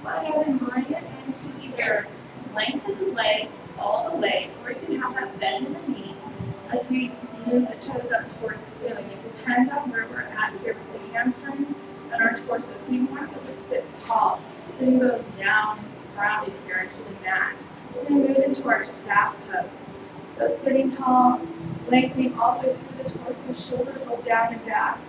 Go ahead and bring it into either lengthen the legs all the way, or you can have that bend in the knee as we move the toes up towards the ceiling. It depends on where we're at here with the hamstrings and our torso. So you want to be able to sit tall, sitting bones down and grounded here into the mat. We're going to move into our staff pose. So sitting tall, lengthening all the way through the torso, shoulders roll down and back,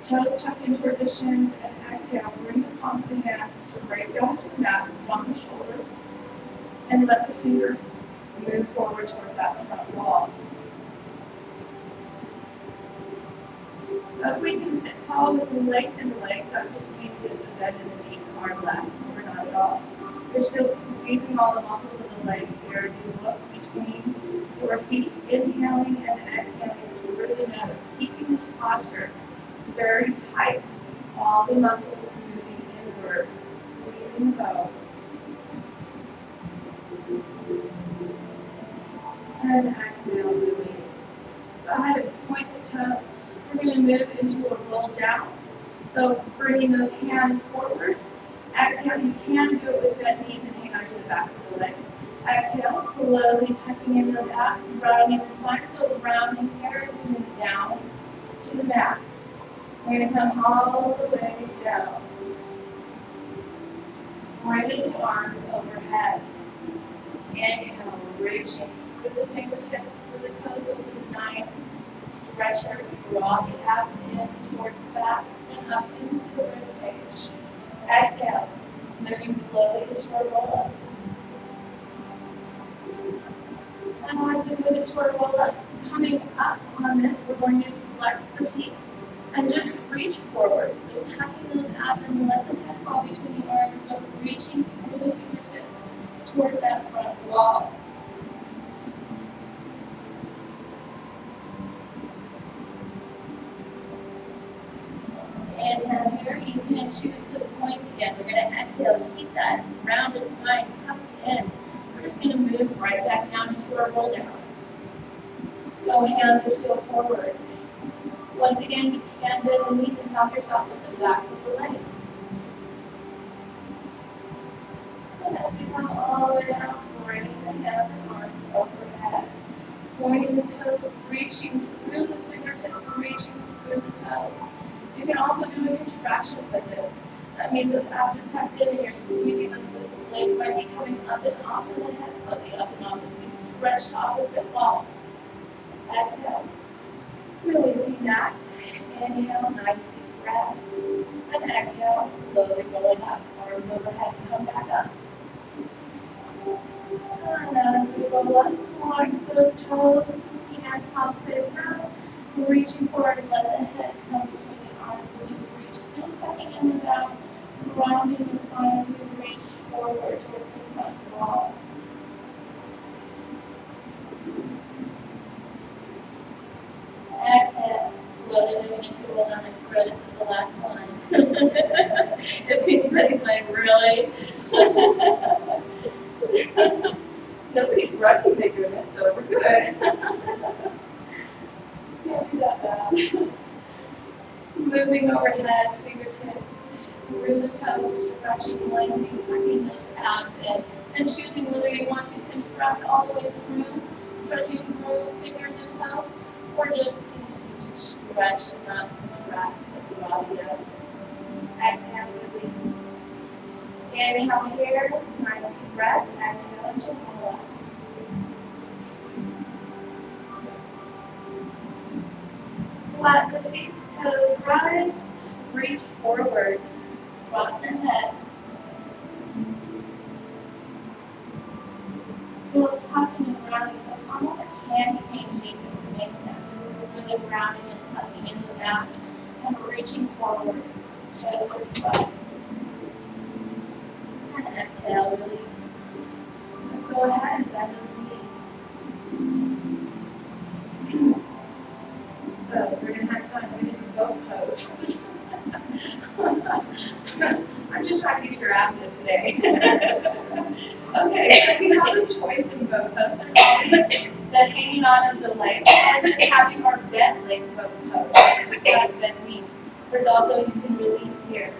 toes tucked in towards the shins, and exhale, bring the palms of the hands straight down to the mat, on the shoulders, and let the fingers move forward towards that front wall. So if we can sit tall with length in the legs, that just means that the bend in the knees are less, or not at all. You're still squeezing all the muscles of the legs here as you look between your feet, inhaling and exhaling through the nose, keeping this posture. It's very tight. All the muscles moving inward, squeezing the bow. And exhale, release. So go ahead and point the toes. We're going to move into a roll down. So bringing those hands forward. Exhale, you can do it with bent knees and hang on to the backs of the legs. Exhale, slowly tucking in those abs, rounding the spine. So rounding here as we move down to the mat. We're going to come all the way down. Bringing the arms overhead. Inhale, reaching through the fingertips, through the toes. So it's a nice stretcher. Draw the abs in towards the back and up into the rib cage. Exhale, moving slowly into a roll up. And as we move into a roll up, coming up on this, we're going to flex the feet and just reach forward. So tucking those abs and let the head fall between the arms, so reaching through the fingertips towards that front wall. Inhale here, you can choose to point again. We're going to exhale, keep that rounded spine tucked in. We're just going to move right back down into our roll down. So hands are still forward. Once again, you can bend the knees and help yourself with the backs of the legs. And as we come all the way down, bringing the hands and arms overhead. Pointing the toes, reaching through the fingertips, reaching through the toes. You can also do a contraction with this. That means those abs are tucked in and you're squeezing those glutes. Legs might be coming up and off of the head, slightly up and off as we stretch to opposite walls. Exhale. Releasing that. Inhale, nice deep breath. And exhale, slowly rolling up. Arms overhead, come back up. And now as we roll up, flex those toes, hands palms face down. Reaching forward and let the head come between the arms as we reach. Still tucking in those abs, rounding the spine as we reach forward towards the front wall. Exhale, slowly moving into a roll down and spread. This is the last one. If anybody's like, really? Nobody's rushing to do this, so we're good. Can't be that bad. Moving overhead, fingertips through the toes, stretching, lengthening, tucking those abs in, and choosing whether you want to contract all the way through, stretching through fingers and toes, or just continue to stretch and not contract what the body does. Exhale, release. Inhale here, nice deep breath. Exhale and roll up. Flat the feet, toes rise, reach forward, drop the head. Still tucking and rounding, so it's almost like candy cane shape that we're making that. We're really rounding and tucking in those abs and reaching forward. Toes are flexed. And exhale, release. Let's go ahead and bend those knees. So we're going to have fun. We're going to do boat pose. I'm just trying to get your abs in today. Okay, so we have a choice in boat pose. There's always the hanging on of the leg and just having our bent leg boat pose, just as bent knees. There's also, you can release here.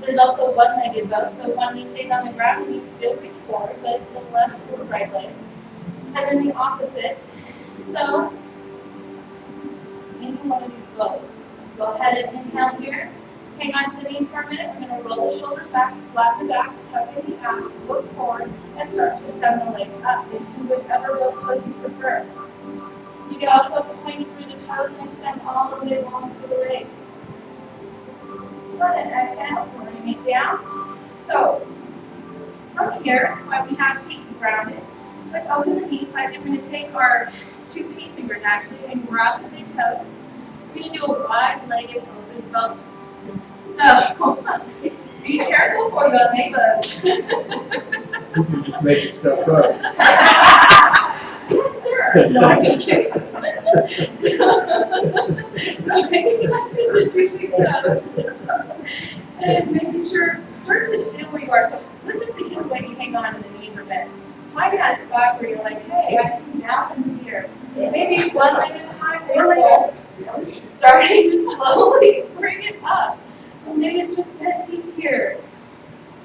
There's also one-legged boat, so one knee stays on the ground and you still reach forward, but it's the left or right leg. And then the opposite. So, in one of these boats, go ahead and inhale here. Hang on to the knees for a minute. We're going to roll the shoulders back, flatten the back, tuck in the abs, look forward, and start to send the legs up into whichever boat pose you prefer. You can also point through the toes and extend all the way along through the legs. Go ahead and exhale, bring it down. So, from here, when we have feet grounded, let's open the knees slightly. We're going to take our two peace fingers actually and grab the big toes. We're going to do a wide-legged open boat. So, be careful before you make those. You're just making stuff up. Yes, sir. No, I'm just kidding. So hanging on to the two big toes. And making sure, start to feel where you are. So lift up the heels when you hang on and the knees are bent. Find that spot where you're like, hey, I can balance here. Maybe one leg at a time, or starting to slowly bring it up. So maybe it's just bent knees here.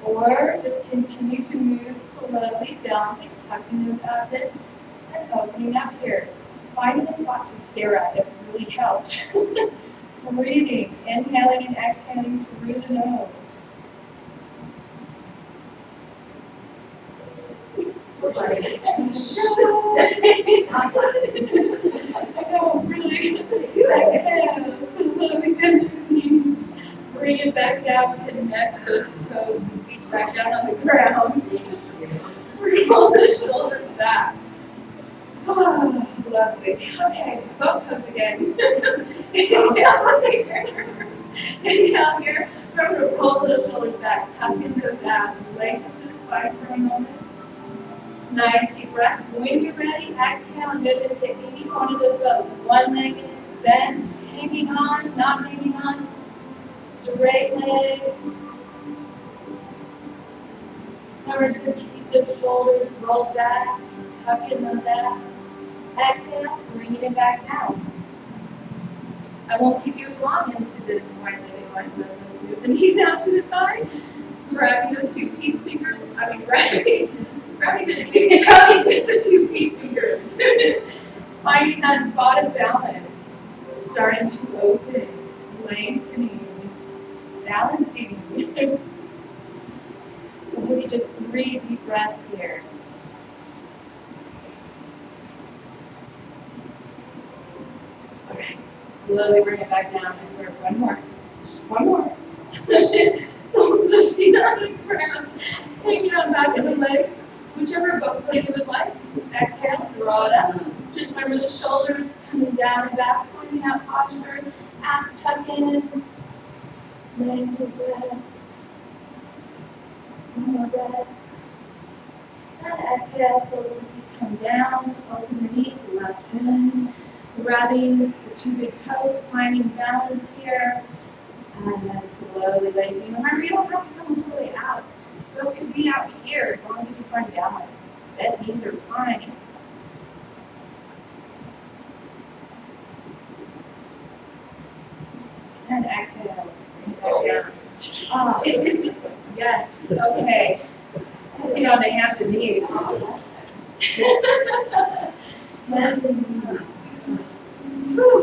Or just continue to move slowly, balancing, tucking those abs in, and opening up here. Finding a spot to stare at that really helps. Breathing, inhaling and exhaling through the nose. I know, really. Exhale, slowly bend those knees. Bring it back down, connect those toes and feet back down on the ground. Roll the shoulders back. Oh, lovely. Okay, boat pose again. Inhale here. Inhale here. Remember to roll those shoulders back, tuck in those abs, lengthen through the spine for a moment. Nice deep breath. When you're ready, exhale and move into any one of those boats. One-legged, bent, hanging on, not hanging on. Straight legs. Remember to keep those shoulders rolled back, tuck in those abs. Exhale, bring it back down. I won't keep you as long into this wide-legged line, but let's move the knees out to the side. Grabbing those two peace fingers. Grabbing the two peace fingers. Finding that spot of balance. Starting to open, lengthening, balancing. So maybe just 3 deep breaths here. All right, slowly bring it back down. I swear, one more. Just one more. So feet on the ground, hanging on back of the legs, whichever boat pose you would like. Exhale, draw it up. Just remember the shoulders coming down and back, finding that posture. Abs tuck in. Nice deep breaths. One more breath. And exhale, soles of the feet come down, open the knees, last one. Grabbing the two big toes, finding balance here. And then slowly lengthening. Remember, you don't have to come all the way out. So it could be out here as long as you can find balance. Bent knees are fine. And exhale, bring it back down. Ah, yes, okay. Let's get on the hands and knees. Whew.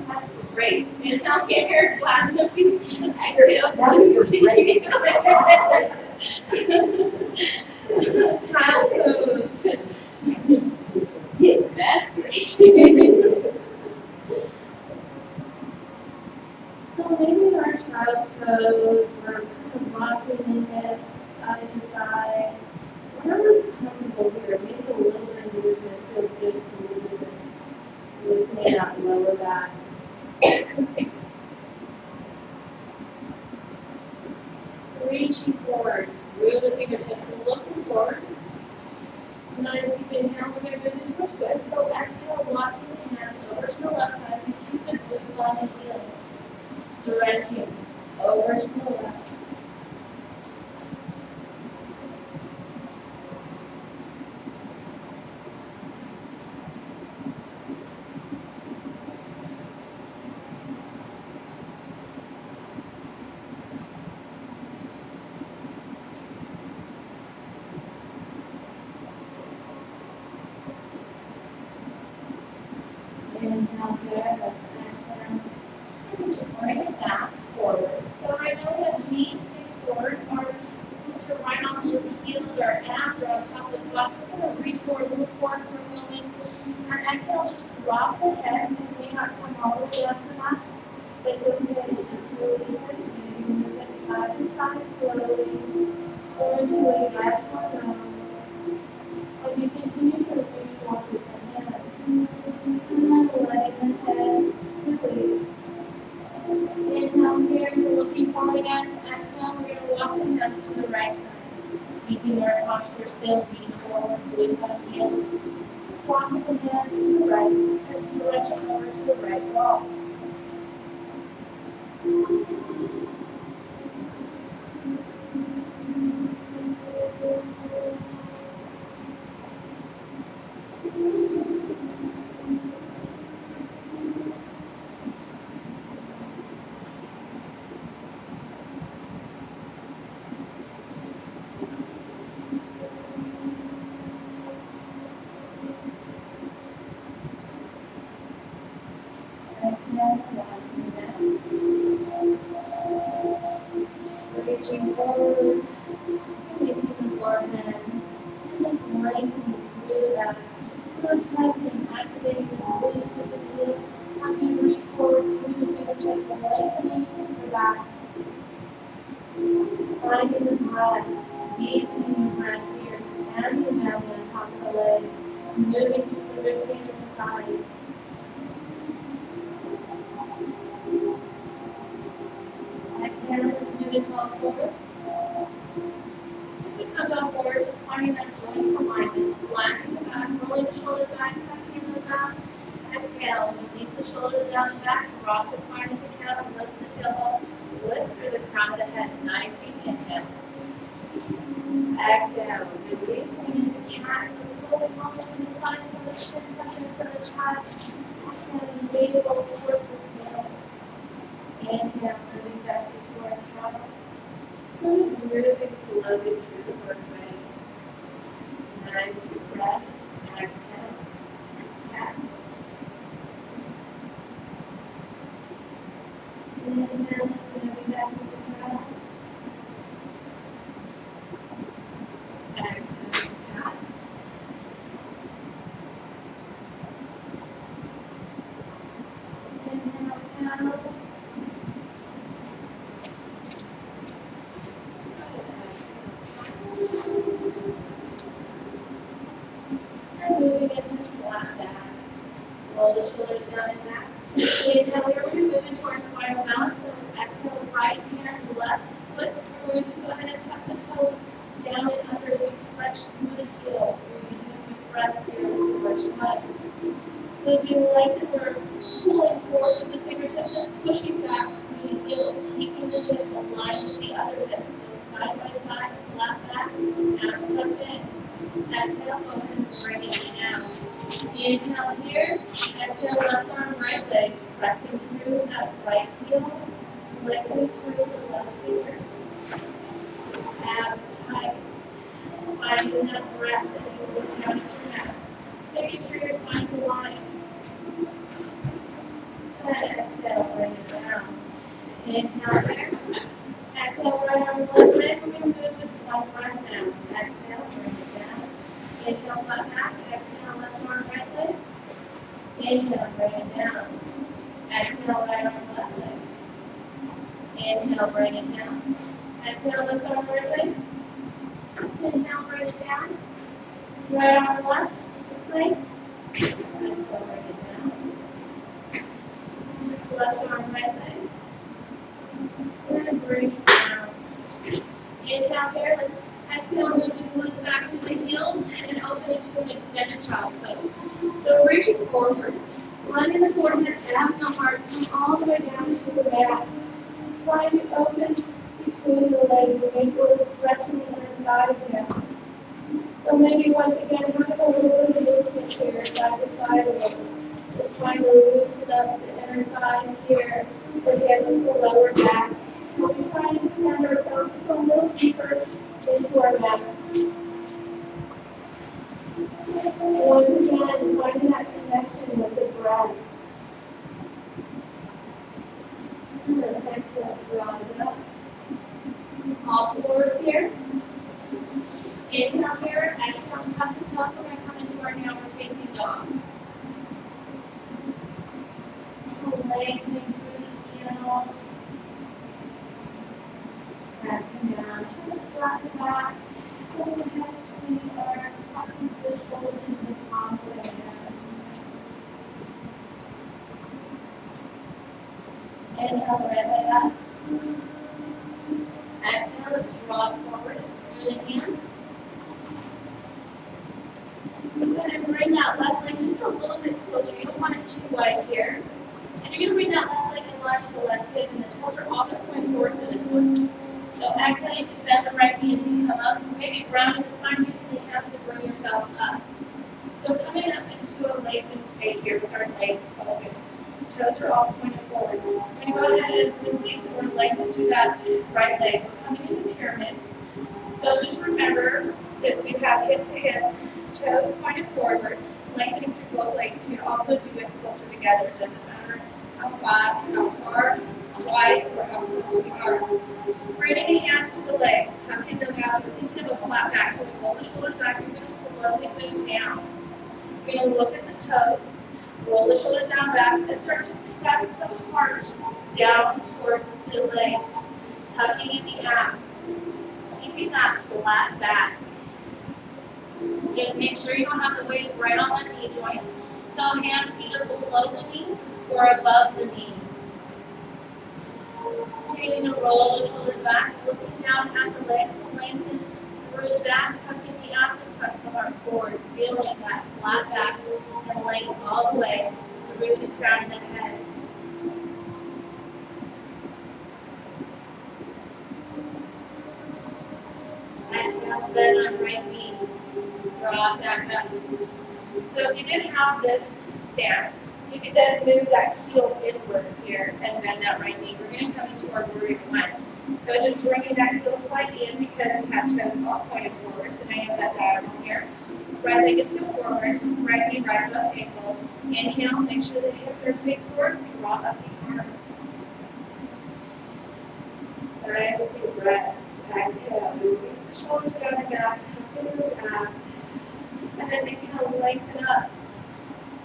That's great. Inhale here, flatten the feet. Exhale, continue. Child pose. Yeah, that's great. So maybe in our child's pose, we're kind of rocking the hips side to side. Whatever's comfortable here, maybe a little bit of movement feels good to loosening that lower back. Reaching forward through the fingertips and looking forward. Nice deep inhale, we're going to move into a twist. So exhale, walking the hands over to the left side so keep the glutes on the heels. Stretching over to the left. Inhale here, let's exhale. To bring it back forward. So right now we have knees face forward. Our glutes are right on those heels. Our abs are on top of the butt. We're going to reach forward, look forward for a moment. And exhale, just drop the head. It may not come all the way up to the back. It's okay, just release it. Maybe move it side to side slowly. Or into a yes or no. As you continue to reach forward with the head. And letting the head release. Inhale here, we're looking forward again. Exhale, we're going to walk the hands to the right side. Keeping our posture still, knees forward, glutes on heels. Just walking the hands to the right and stretching over to the right wall. Exhale, walking down. Reaching forward, releasing the forehead, and just lengthening through the back. So we're pressing, activating the glutes into the glutes as we reach forward through the fingertips and lengthening the back. Finding the breath, deepening the breath here, standing down on top of the legs, moving through the ribcage and the sides. Exhale, let's move into all fours. As you come down forward, just finding that joint alignment, flattening the back, rolling the shoulders back, tucking those abs. Exhale, release the shoulders down and back, drop the spine into cat, lift the tailbone, lift through the crown of the head. Nice deep inhale. Exhale, releasing into cat, so slowly rolling from the spine to the chin, touching to the chest. Exhale, navel towards the ceiling. Inhale, moving back into our cat. So just moving slowly through the birthday. Nice deep breath. Exhale. Cat. Inhale, moving back into the cat. Exhale, cat. Inhale, cat. And moving into flat back. Roll the shoulders down and back. Inhale, we're going to move into our spiral balance. So let's exhale, right hand, left foot. We're going to go ahead and tuck the toes down and under as we stretch through the heel. We're using a few breaths here with the virtual leg. So as we lengthen, we're pulling forward with the fingertips and pushing back through the heel, keeping the hip aligned with the other hip. So side by side, flat back, abs tucked in. Exhale, go ahead and bring it down. Inhale here, exhale, left arm, right leg, pressing through that right heel, lengthening through the left fingers. Abs tight. Finding that breath as you look down at your mat. Making sure your spine's aligned. And exhale, bring it down. Inhale here. Exhale, right arm, left leg. We're going to move with the top arm down. Exhale, bring it down. Inhale, flat back. Exhale, left arm, right leg. Inhale, bring it down. Exhale, right arm, left leg. Inhale, bring it down. Exhale, lift arm, right leg. Inhale, bring it down. Right arm, left leg. Exhale, bring it down. Left arm, right leg. And bring it down. Inhale here. Let's exhale, move the glutes back to the heels and open into an extended child's pose. So reaching forward, blending the forehead down the heart, come all the way down to the mat. Try to open between the legs. Again, feel the stretch in the inner thighs here. So maybe once again, have a little bit of movement here, side to side a little. Just trying to loosen up the inner thighs here, the hips, the lower back. We'll be trying to send ourselves just a little deeper into our mats. Once again, finding that connection with the breath. exhale, draws it up. All fours here. Inhale here, exhale, tuck the toes. We're going to come into our downward facing dog. So lengthening through the heels. Pressing down, trying to flatten the back. So the head between the arms, pressing the shoulders into the palms of the hands. Inhale, right leg up. Exhale, let's draw forward and through the hands. Go ahead and bring that left leg just a little bit closer. You don't want it too wide here. And you're going to bring that left leg in line with the left hip, and the toes are all going to point forward for this one. So exhale, you can bend the right knee as you come up. Maybe grounding the spine using the hands to bring yourself up. So coming up into a lengthened state here with our legs open. Toes are all pointed forward. We're going to go ahead and release or lengthen through that right leg. We're coming into pyramid. So just remember that we have hip to hip, toes pointed forward, lengthening through both legs. You can also do it closer together. It doesn't matter how far, wide, or how close we are. Bringing the hands to the leg, tucking those out. We're thinking of a flat back. So we roll the shoulders back. You're going to slowly move down. You're going to look at the toes, roll the shoulders down back, and start to press the heart down towards the legs, tucking in the abs, keeping that flat back. Just make sure you don't have the weight right on the knee joint. So hands either below the knee or above the knee. Continuing to roll the shoulders back, looking down at the leg to lengthen through the back, tucking the abs and press the heart forward, feeling that flat back and length all the way through the crown of the head. Exhale, bend on right knee, draw back up. So if you didn't have this stance, you could then move that heel inward here and bend that right knee. We're going to come into our warrior one. So just bringing that heel slightly in because we have toes all pointed forward. So now you have that diagonal here. Right leg is still forward, right knee right above ankle. Inhale, make sure the hips are face forward. Draw up the arms. Nice deep breaths. Exhale, release the shoulders down and back, tuck in those abs. And then inhale, lengthen up.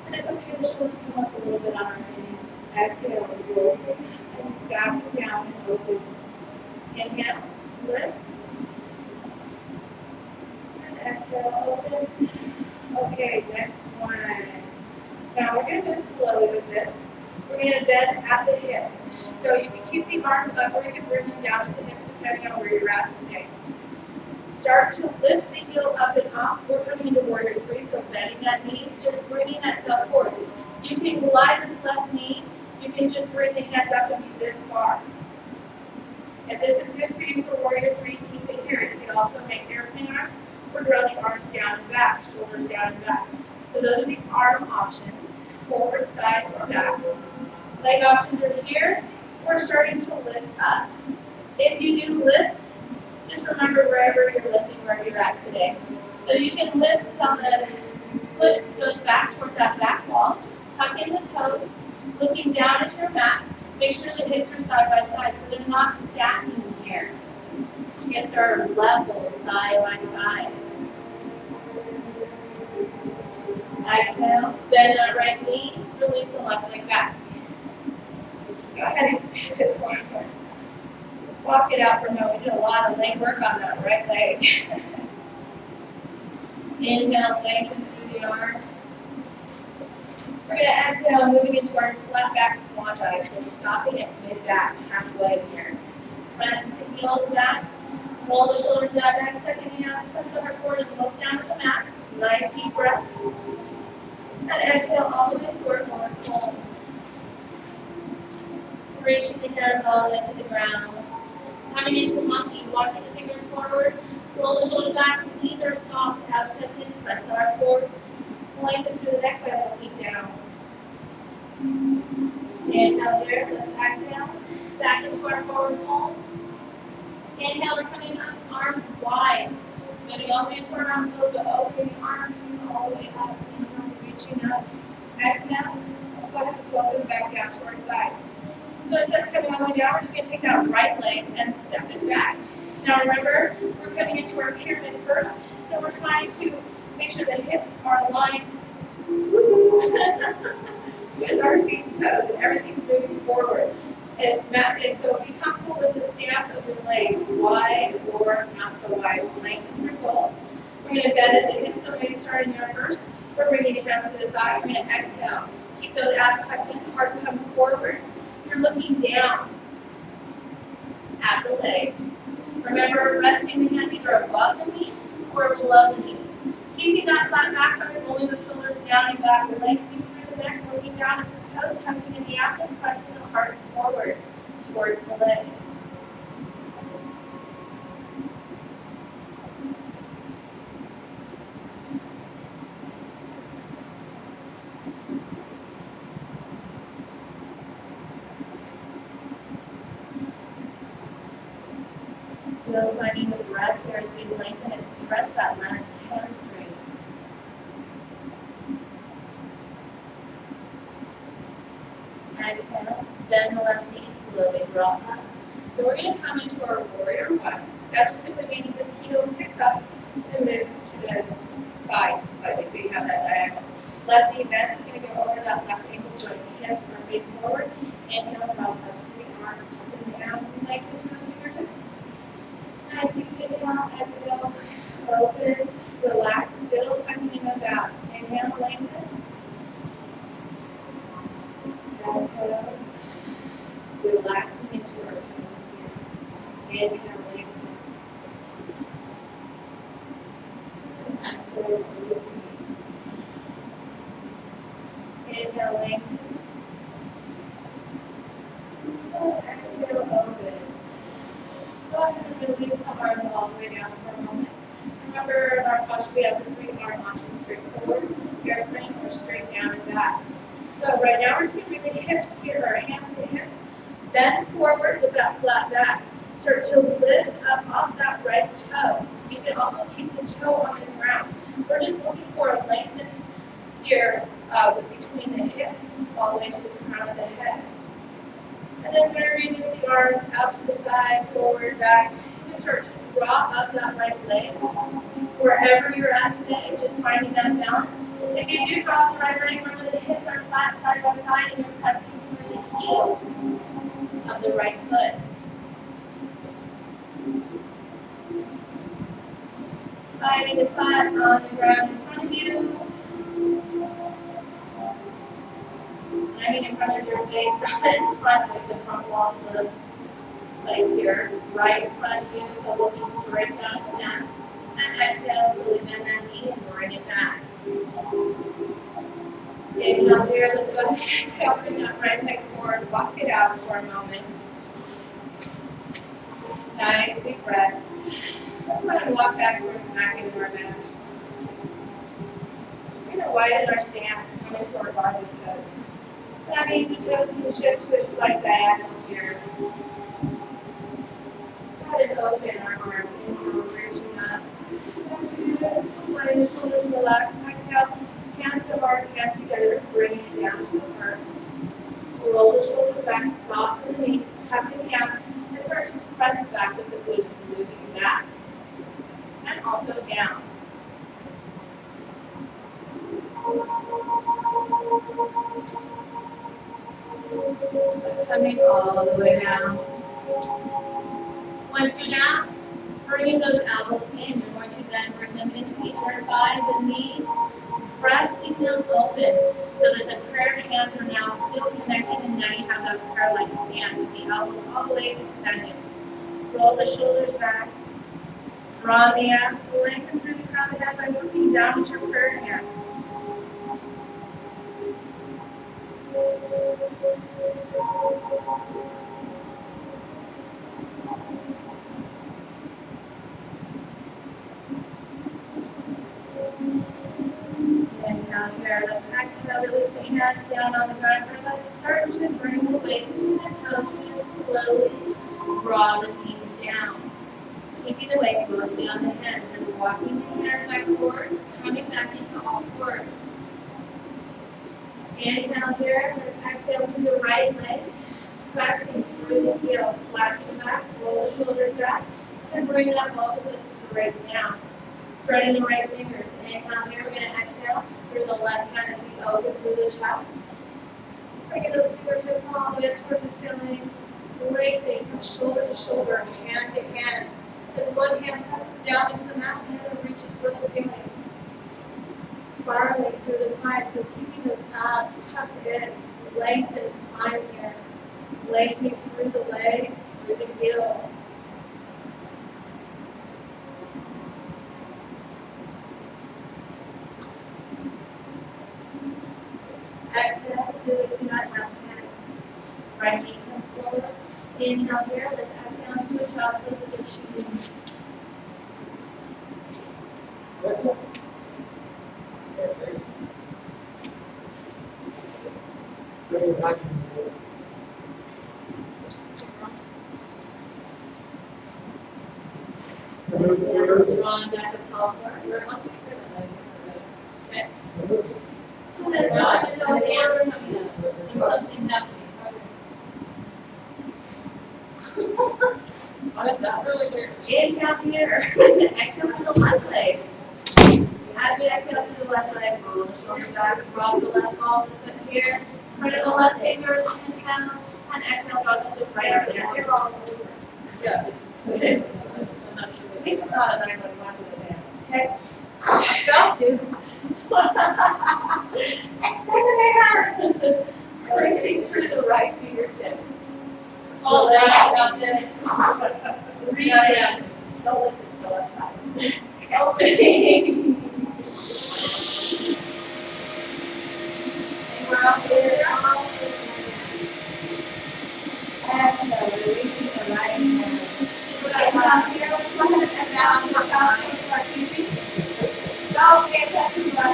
And it's okay, the shoulders come up a little bit on our hands. Exhale, rolls it, and back it down and opens. Inhale, lift. And exhale, open. Okay, next one. Now we're going to move slowly with this. We're going to bend at the hips. So you can keep the arms up or you can bring them down to the hips depending on where you're at today. Start to lift the heel up and up. We're coming into warrior three, so bending that knee, just bringing that self forward. You can glide this left knee. You can just bring the hands up and be this far. If this is good for you for warrior three, keep it here. You can also make airplane arms or draw the arms down and back, shoulders down and back. So those are the arm options, forward, side, or back. Leg options are here. We're starting to lift up. If you do lift, just remember wherever you're lifting, where you're at today. So you can lift till the foot goes back towards that back wall. Tuck in the toes, looking down at your mat. Make sure the hips are side by side so they're not stacking here. Hips are level, side by side. Exhale, bend that right knee, release the left leg back. Go ahead and stand it forward. Walk it out for a moment. We did a lot of leg work on that right leg. Inhale, lengthen through the arms. We're going to exhale, moving into our flat back swan dive. So stopping at mid-back, halfway here. Press the heels back. Roll the shoulders down, back, tucking the hands, press the heart forward, and look down at the mat. Nice deep breath. And exhale all the way to our forward fold. Reaching the hands all the way to the ground. Coming into monkey, walking the fingers forward. Roll the shoulders back, knees are soft, abs tucked in, press the heart forward. Lengthen through the neck by looking down. Inhale here, let's exhale. Back into our forward fold. Inhale, we're coming up, arms wide. Moving all the way to our round pose, but opening the arms, coming all the way up. Inhale, reaching up. Exhale. Let's go ahead and float them back down to our sides. So instead of coming all the way down, we're just going to take that right leg and step it back. Now remember, we're coming into our pyramid first, so we're trying to make sure the hips are aligned with our feet and toes, and everything's moving forward. And so be comfortable with the stance of the legs, wide or not so wide. Lengthen through both. We're going to bend at the hips, so maybe starting there first. We're bringing the hands to the thigh. We're going to exhale. Keep those abs tucked in. Heart comes forward. You're looking down at the leg. Remember, resting the hands either above the knee or below the knee. Keeping that flat back, rolling the shoulders down and back, lengthening through the neck, looking down at the toes, tucking in the abs, and pressing the heart forward towards the leg. Still finding the breath here as we lengthen and stretch that left hamstring. Exhale, bend the left knee, slowly drop up. So we're going to come into our warrior one. That just simply means this heel picks up and moves to the side. So you have that diagonal. Left knee bends, it's going to go over that left ankle joint. Hips are facing forward. Inhale, draws up to the arms, tucking the abs, and lengthen through the fingertips. Nice deep inhale, exhale, open, relax, still tucking in those abs. Inhale, lengthen. Exhale, it's relaxing into our toes here. Inhale, lengthen. Exhale, open. Inhale, lengthen. Exhale, open. Go ahead and release the arms all the way down for a moment. Remember, in our posture, we have the 3-arm option: straight forward, airplane, or straight down and back. So right now, we're just going to bring the hips here, our hands to hips. Bend forward with that flat back. Start to lift up off that right toe. You can also keep the toe on the ground. We're just looking for a lengthened here between the hips all the way to the crown of the head. And then whenever you move the arms out to the side, forward, back, you can start to draw up that right leg. Wherever you're at today, just finding that balance. If you do drop the right leg, remember the hips are flat side by side and you're pressing through the heel of the right foot. Finding a spot on the ground in front of you. I mean in front of your face, not in front of the front wall of the place here. Right in front of you, so looking straight down at the mat. And exhale, slowly bend that knee and bring it back. Inhale here, let's go ahead and exhale, bring that right leg forward, walk it out for a moment. Nice deep breaths. Let's go ahead and walk back towards the back into our mat. We're going to widen our stance and come into our garden pose. So that means the toes can shift to a slight diagonal here. Let's go ahead and open our arms. Inhale, reaching up. As we do this, letting the shoulders relax. Exhale, hands to heart, hands together, bringing it down to the heart. Roll the shoulders back, soften the knees, tuck in the abs, and start to press back with the glutes, moving back. And also down. Coming all the way down. Once you're down, bringing those elbows in, you're going to then bring them into the inner thighs and knees, pressing them open so that the prayer hands are now still connected, and now you have that prayer-like stance with the elbows all the way extended. Roll the shoulders back. Draw the abs, lengthen through the crown of the head by looking down at your prayer hands. Inhale here, let's exhale, release the hands down on the ground. Let's start to bring the weight to the toes. We're just slowly draw the knees down. Keeping the weight mostly on the hands and walking the hands back forward, coming back into all fours. Inhale here, let's exhale through the right leg. pressing through the heel, flat to the back, roll the shoulders back, and bring it up both of it straight down. Spreading the right fingers. Inhale here, we're going to exhale through the left hand as we open through the chest. Bringing those fingertips all the way up towards the ceiling. Lengthening from shoulder to shoulder, hand to hand. As one hand presses down into the mat, the other reaches for the ceiling. Spiraling through the spine, so keeping those abs tucked in. Lengthen spine here. Lengthening through the leg, through the heel. Exhale, releasing that left hand. Right knee comes forward. Inhale here, let's exhale into a child's pose of your choosing. Drawing back up tall forwards. Okay. There's something happening. This is really weird. Inhale here. Exhale through the left leg. As we exhale through the left leg, roll the shoulder back, roll the left ball of the foot here. Spread the left fingers, inhale, and exhale, draws up the right leg. Yeah, it's good. At least it's not a 911 with his hands. Okay? Got to. Exterminator! Reaching through the right fingertips. Hold down, got this. Breathe in. Don't listen to the left side. Opening. And we're up here. And releasing the right hand. We're going to come up here. Let's go ahead and down. Look out. Start keeping. Don't pay attention to that.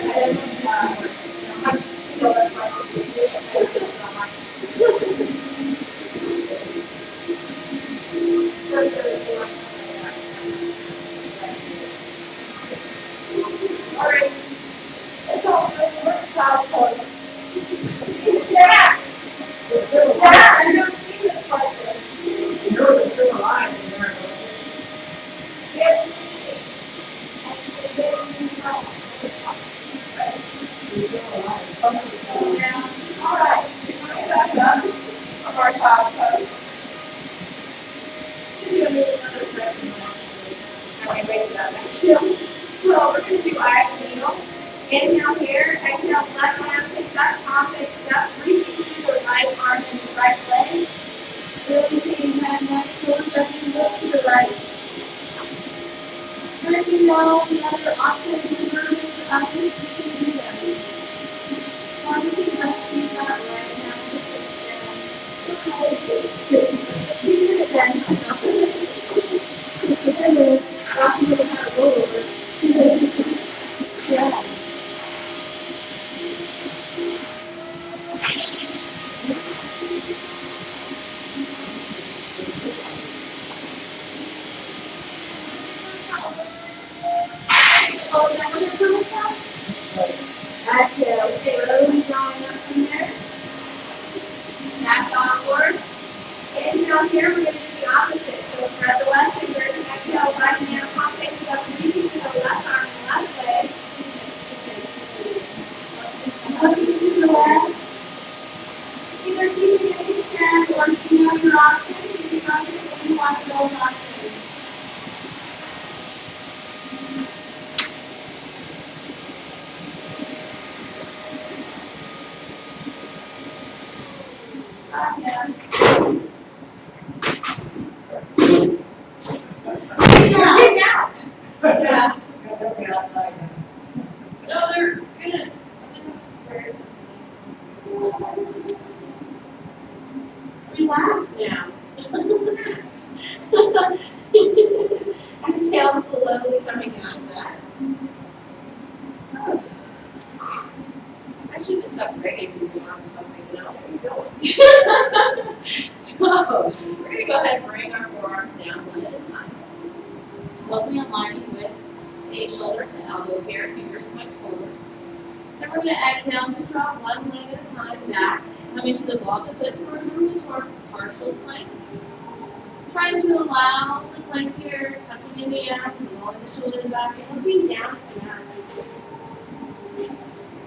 Alright. It's all good. We're child pose. Yeah. Yeah, I don't see this part. You're still alive in there. Yes. Alright, bring it back up from our child pose. Should do another stretching actually. I mean, wait for that next year. So we're going to do iron needle. Inhale here, exhale, left hand picks up, palm picks up, reaching through the right arm and the right leg. Releasing hand next, shoulder touching, look to the right. Stretching down the other option in the room, I'm just keeping you there. Obviously, let's keep that right now. Keep it again. And then, rocking with the kind of roll over. Yeah. Oh, is that what you're doing now? Exhale. Slowly drawing up from there. Back onward. Inhale here, we're going to do the opposite. So spread the left fingers, exhale, right hand, palm faces up, reaching to the left arm and left leg. Looking to the left. Either keeping it extend or choosing your option. If you want to watch those options. Yeah. No, they're gonna squares. Relax now. Exhale, slowly coming out of that. I should have stuck reggae music on or something, you know? There you go. So, we're going to go ahead and bring our forearms down one at a time. Slowly aligning with the shoulder to elbow here, fingers point forward. Then we're going to exhale and just draw one leg at a time back Coming to the ball of the foot, so we're moving to our partial plank. Trying to allow the plank here, tucking in the abs, rolling the shoulders back, and looking down at the mat.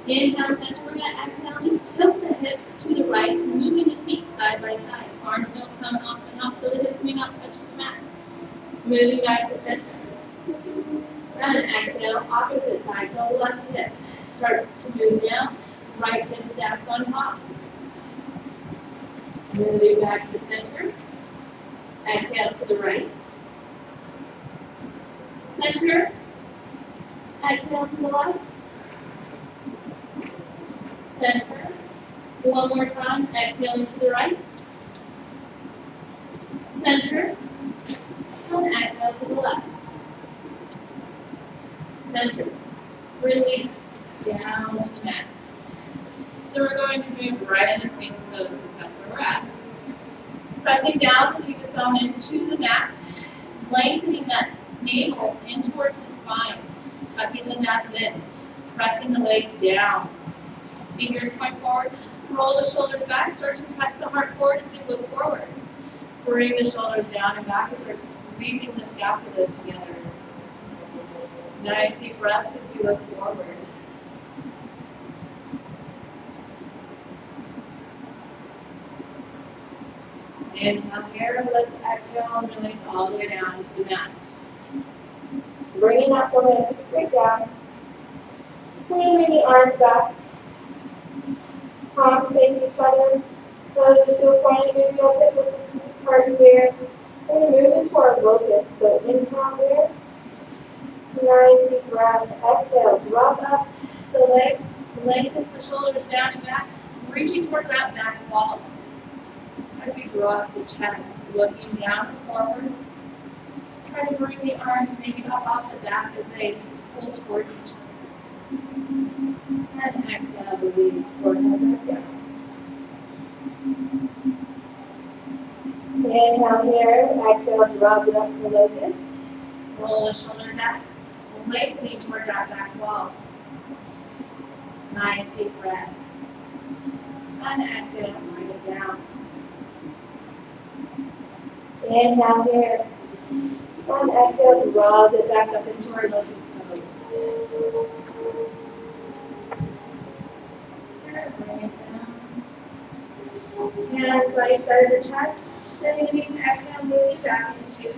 Inhale, center. We're going to exhale. Just tilt the hips to the right, moving the feet side by side. Arms don't come up and up, so the hips may not touch the mat. Moving back to center. And then exhale, opposite side. So left hip starts to move down. Right hip stacks on top. Moving back to center. Exhale to the right. Center. Exhale to the left. Center. One more time. Exhaling to the right. Center. And exhale to the left. Center. Release down to the mat. So we're going to move right in the Sphinx pose since that's where we're at. Pressing down, keep the thumb into the mat, lengthening that navel in towards the spine, tucking the nuts in, pressing the legs down. Fingers point forward, roll the shoulders back, start to press the heart forward as we look forward. Bring the shoulders down and back and start squeezing the scapulas together. Nice deep breaths as we look forward. Inhale here, let's exhale and release all the way down to the mat. Bringing that forehead straight down. Bringing the arms back. Palms face each other. Toes are still pointing, maybe a bit with distance apart here. We're going to move into our locust. So inhale here. Nice deep breath. Exhale. Draws up the legs. Lengthens the shoulders down and back. Reaching towards that back wall. As we draw up the chest, looking down and forward. Try to bring the arms maybe up off the back as they pull towards each other. And exhale, release, forehead back down. Inhale here, exhale, draws it up in the locust. Roll the shoulder back, lengthening towards that back wall. Nice deep breaths. And exhale, bring it down. Inhale here. And exhale, draws it back up into our locust pose. And bring it down. Hands by each side of the chest. Then you need to exhale, moving back into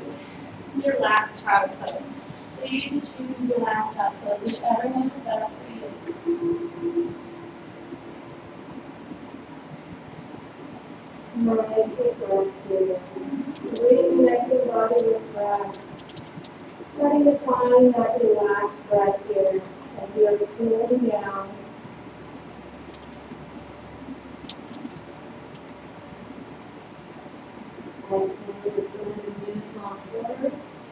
your last child's pose. So you need to choose your last child pose, whichever one is best for you. Nice deep breaths here. Reconnecting body with breath. Starting to find that relaxed breath here as we are cooling down. Exhale, let's go ahead and move to all fours.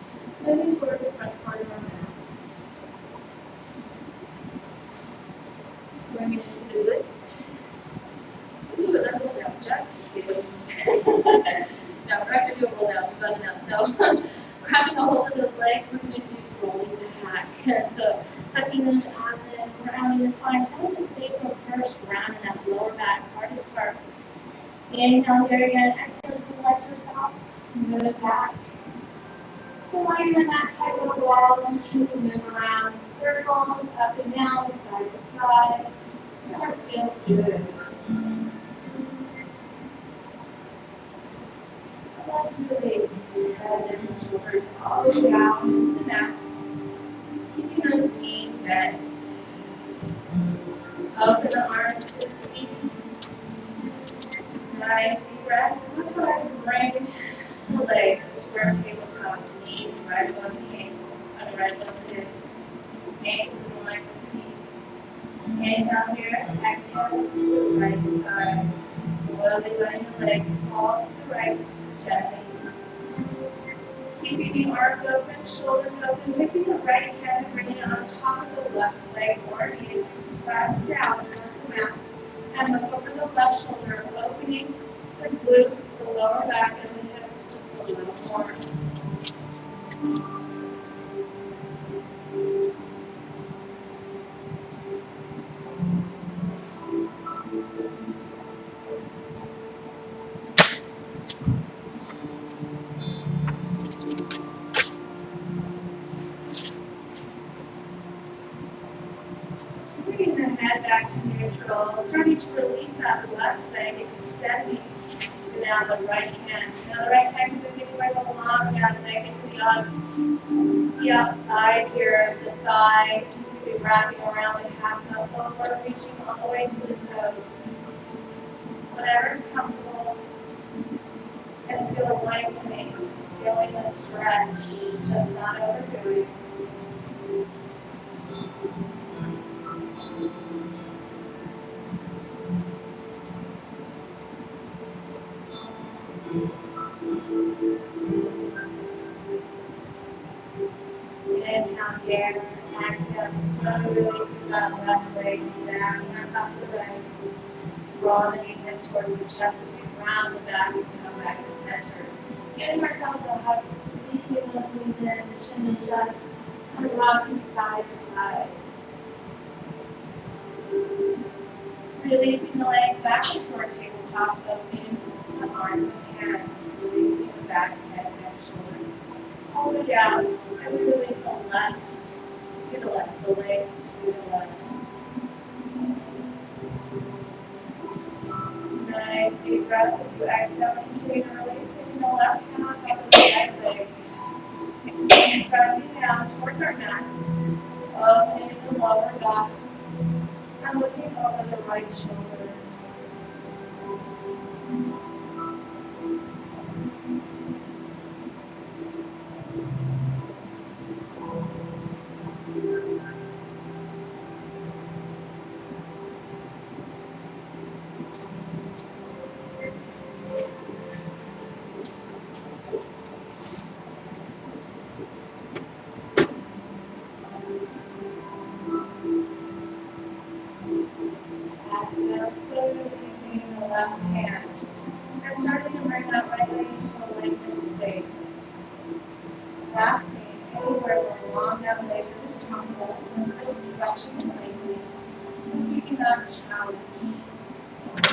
Moving towards the front part of our mat. Bringing it to the glutes. Ooh, another roll down, just to do. No, we're not going to do a roll down, we've done enough. So we're having a hold of those legs, we're going to do rolling the back. So tucking those abs in, rounding the spine, kind of the sacral first, rounding that lower back, hardest part. Inhale here again, exhale, just let yourself move back. While you're in that tight little wall, you can move around in circles, up and down, side to side. That feels good. Let's release head and shoulders all the way down into the mat. Keeping those knees bent. Open the arms to the feet. Nice deep breaths. And let's go ahead and bring the legs into our tabletop. Knees right above the ankles, right above the hips. Ankles in line with the knees. Inhale here, exhale to the right side. Slowly letting the legs fall to the right, gently. Keeping the arms open, shoulders open, taking the right hand and bringing it on top of the left leg or knee. Press down towards the mat. And look over the left shoulder, opening the glutes, the lower back, and the hips just a little more. back to neutral. Starting to release that left leg, extending to now the right hand. Now the right hand can move anywhere along that leg. It could be on the outside here of the thigh. You could be wrapping around the calf muscle or reaching all the way to the toes. Whatever's comfortable. And still lengthening, feeling the stretch, just not overdoing. Inhale here, exhale, slowly releasing that left leg, standing on top of the right. Draw the knees in towards the chest as we round the back and come back to center. Giving ourselves a hug, squeezing those knees in, the chin and chest, and rocking side to side. Releasing the legs back toward tabletop, opening the arms and hands, releasing the back, head, neck, shoulders. All the way down as we release the left to the left, the legs to the left. Nice deep breath as you exhale into and release, taking the left hand on top of the right leg. And pressing down towards our mat, opening the lower back, and looking over the right shoulder. Exhale, slowly releasing the left hand. And starting to bring that right leg into a lengthened state. Grasping anywhere along that leg that is comfortable and still stretching and lengthening. So keeping that challenge.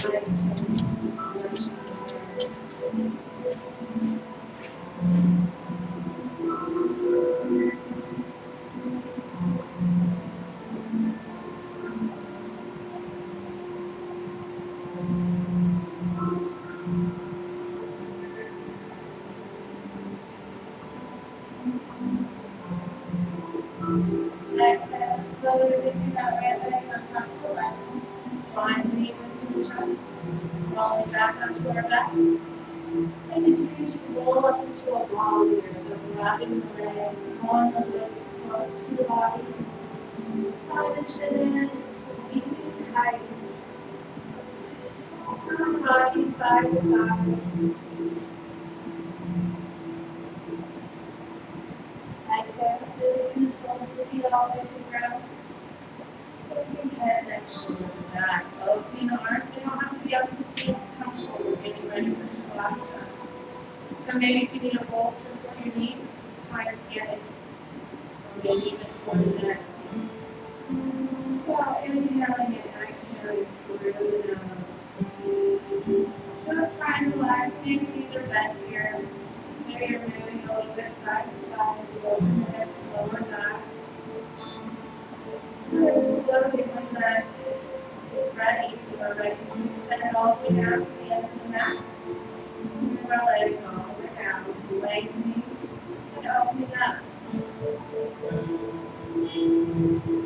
Lengthening, stretching. Exhale, slowly releasing that right leg on top of the left. Drawing the knees into the chest. Rolling back onto our backs. And continue to roll up into a ball here. So grabbing the legs, drawing those legs close to the body. Find the chin in, squeezing tight. Rocking side to side. Exhale, releasing the soles of the feet all the way to the ground. Placing head, neck, shoulders, and back. Opening the arms. They don't have to be up to the T. It's comfortable. We're getting ready for Shavasana. So maybe if you need a bolster for your knees, this is the time to get it. Or maybe even for the neck. So inhaling and exhaling through the nose. Just try and relax. Maybe these are bent here. Maybe you're moving a little bit side to side as you open the hips, lower back. And slowly when that is ready, we are ready to extend all the way down to the ends of the mat. Move our legs all the way down, lengthening and opening up.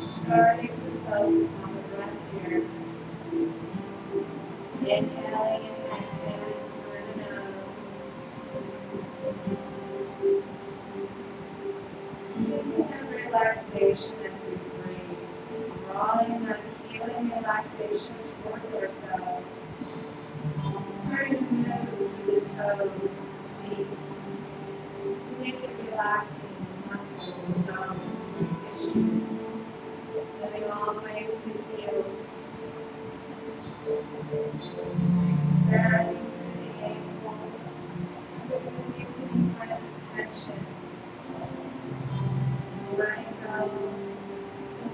Starting to focus on the breath here. Inhaling and exhaling through the nose. Feeling that relaxation as we breathe. Drawing that healing relaxation towards ourselves. Starting to move through the toes, feet. Completely relaxing the muscles and bones and tissue. Moving all the way to the heels. Expanding through the ankles. So releasing any kind of tension. Letting go.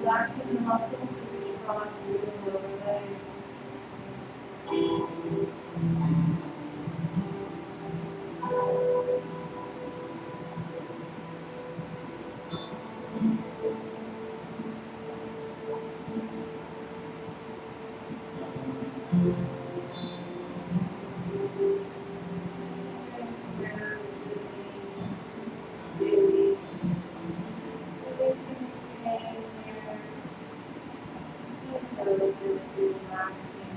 Relaxing the muscles as we draw through the lower legs. Noticing the pain here. And relaxing.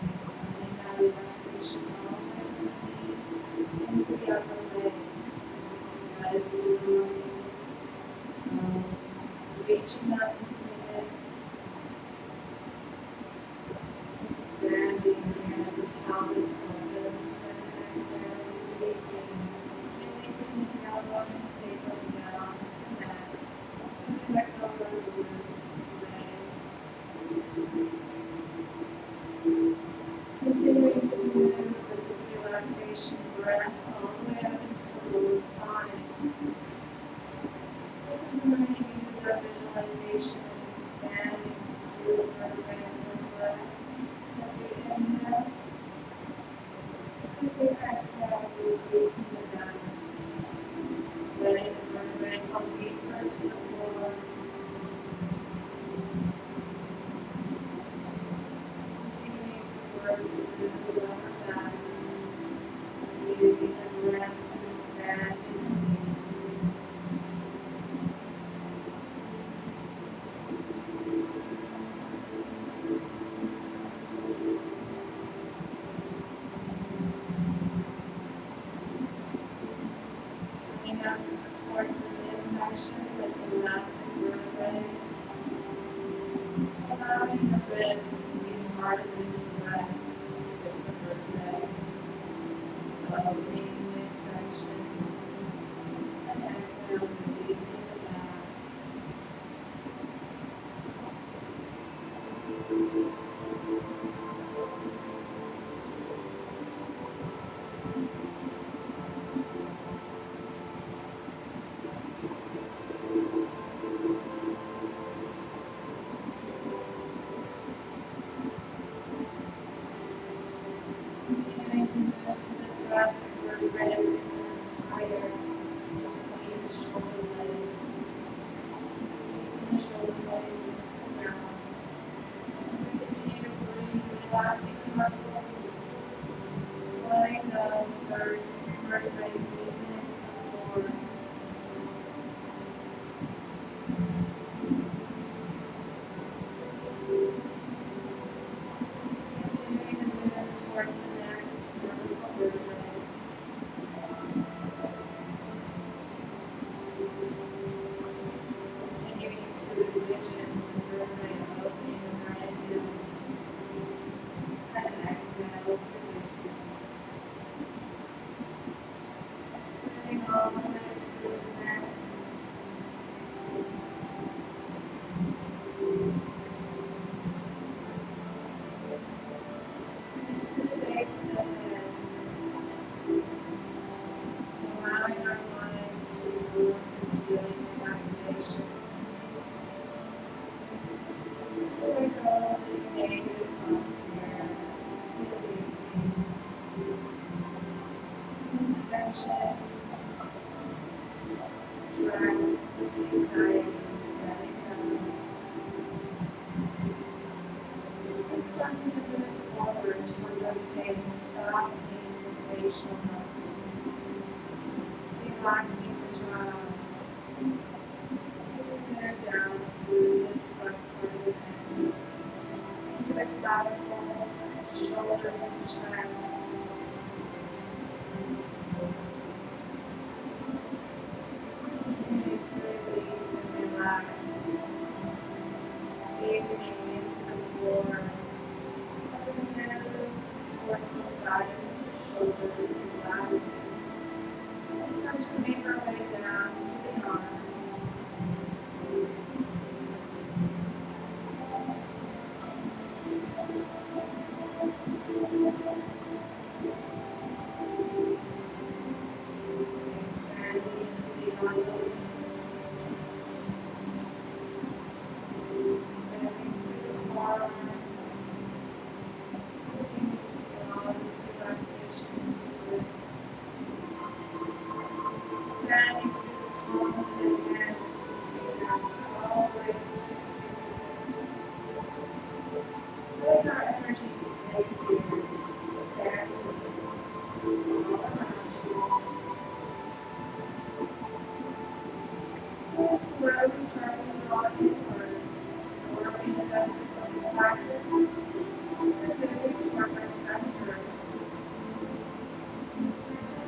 Letting that relaxation all the way from the knees into the upper legs as it spreads through the muscles. Reaching up into the hips. Expanding again as the pelvis opens and exhale, releasing. Releasing the tailbone, sacrum down to the mat. As we let go of the glutes, legs. Continuing to move with this relaxation breath all the way up into the lower spine. This is when we're going to use our visualization and expanding through the vertebrae and the breath. As we inhale, as we exhale, releasing the breath. Letting the vertebrae fall deeper to the floor. Continuing to work through the lower back. Using the breath to expand and release. Coming up towards the midsection with the last vertebrae. Allowing the ribs to be part of this breath with the vertebrae. Opening the midsection. And exhale, releasing the back. Continuing to move the thoracic vertebrae as we move higher between the shoulder blades. Placing the shoulder blades into the ground. As we continue to breathe, relaxing the muscles, letting go as our vertebrae deepen into the floor. Continuing to move towards the neck, cervical vertebrae. Continuing to envision the vertebrae opening in right hands. And exhales, releasing. Moving all the way through the neck. Into the base of the head. Allowing our minds to absorb this feeling of relaxation. To let go of any negative thoughts here. Releasing. Tension, stress, anxieties, letting go. And starting to move forward towards our face, softening the facial muscles, relaxing the jaws. As we move down through the front part of the head, into the clavicles, shoulders, and chest. Continuing to release and relax, deepening into the floor. As we move towards the sides of the shoulders and back, and start to make our way down through the arms. Expanding into the elbows, moving through the forearms, continuing to allow this relaxation to the wrist. Expanding through the palms of the hands absorbing the benefits of the practice, we're moving towards our center.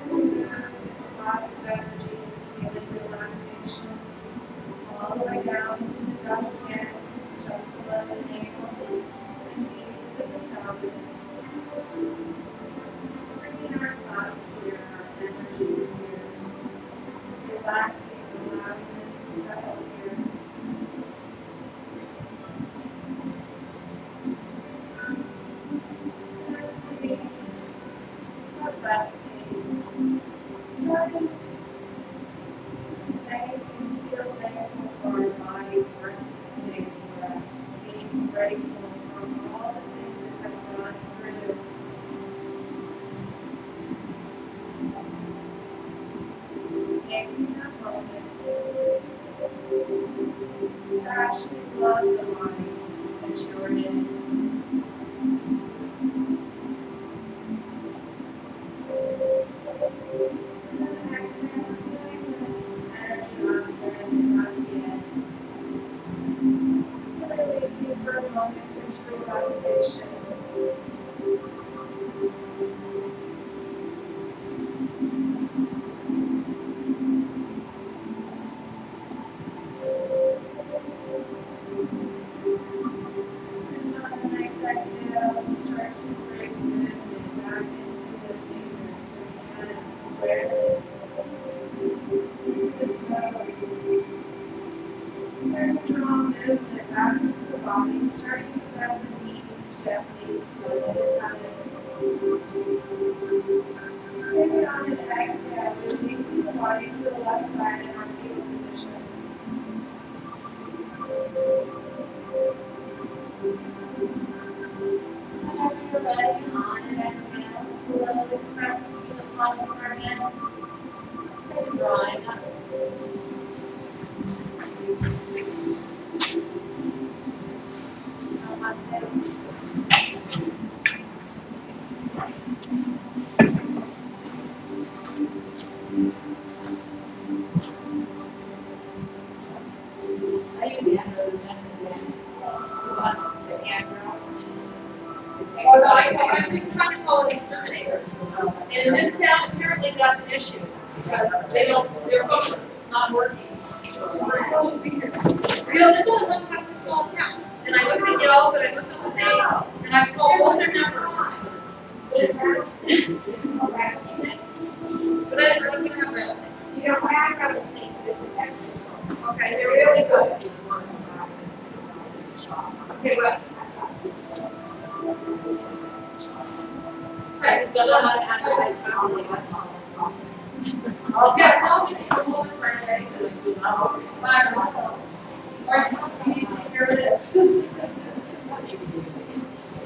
As we move this positive energy, feeling relaxation, all the way down to the depths again, just below the navel, and deep within the pelvis. Bringing our thoughts here, our energies here, relaxing, allowing them to settle here. And as we are resting, starting to thank and feel thankful for our body working today for us, being grateful for all the things it has brought us through. Taking that moment to actually love the body that you're in. And then exhale, sending this energy out there and not yet. And releasing for a moment into relaxation. And on a nice exhale, we start to bring movement back into the fingers, the hands, awareness, into the toes. There's a draw movement back into the body, starting to bend the knees gently, feeling the tummy. Maybe on an exhale, releasing the body to the left side in our fetal position. Whenever you're ready, on an exhale, slowly press between the palms of our hands and drawing up. Namaste. I use the end of the hand roll. I've been trying to call it exterminator. In this town, apparently that's an issue because their phone is not working. There's only one pest control account. And I looked at Yelp and I looked up the name and I called both their numbers. But I don't think I have real estate. You know, my eyebrow is made for the text. Okay, They're really good. okay, well. Right, so let's advertise properly, that's all. Yeah, so I'll be the woman's franchise. Here it is.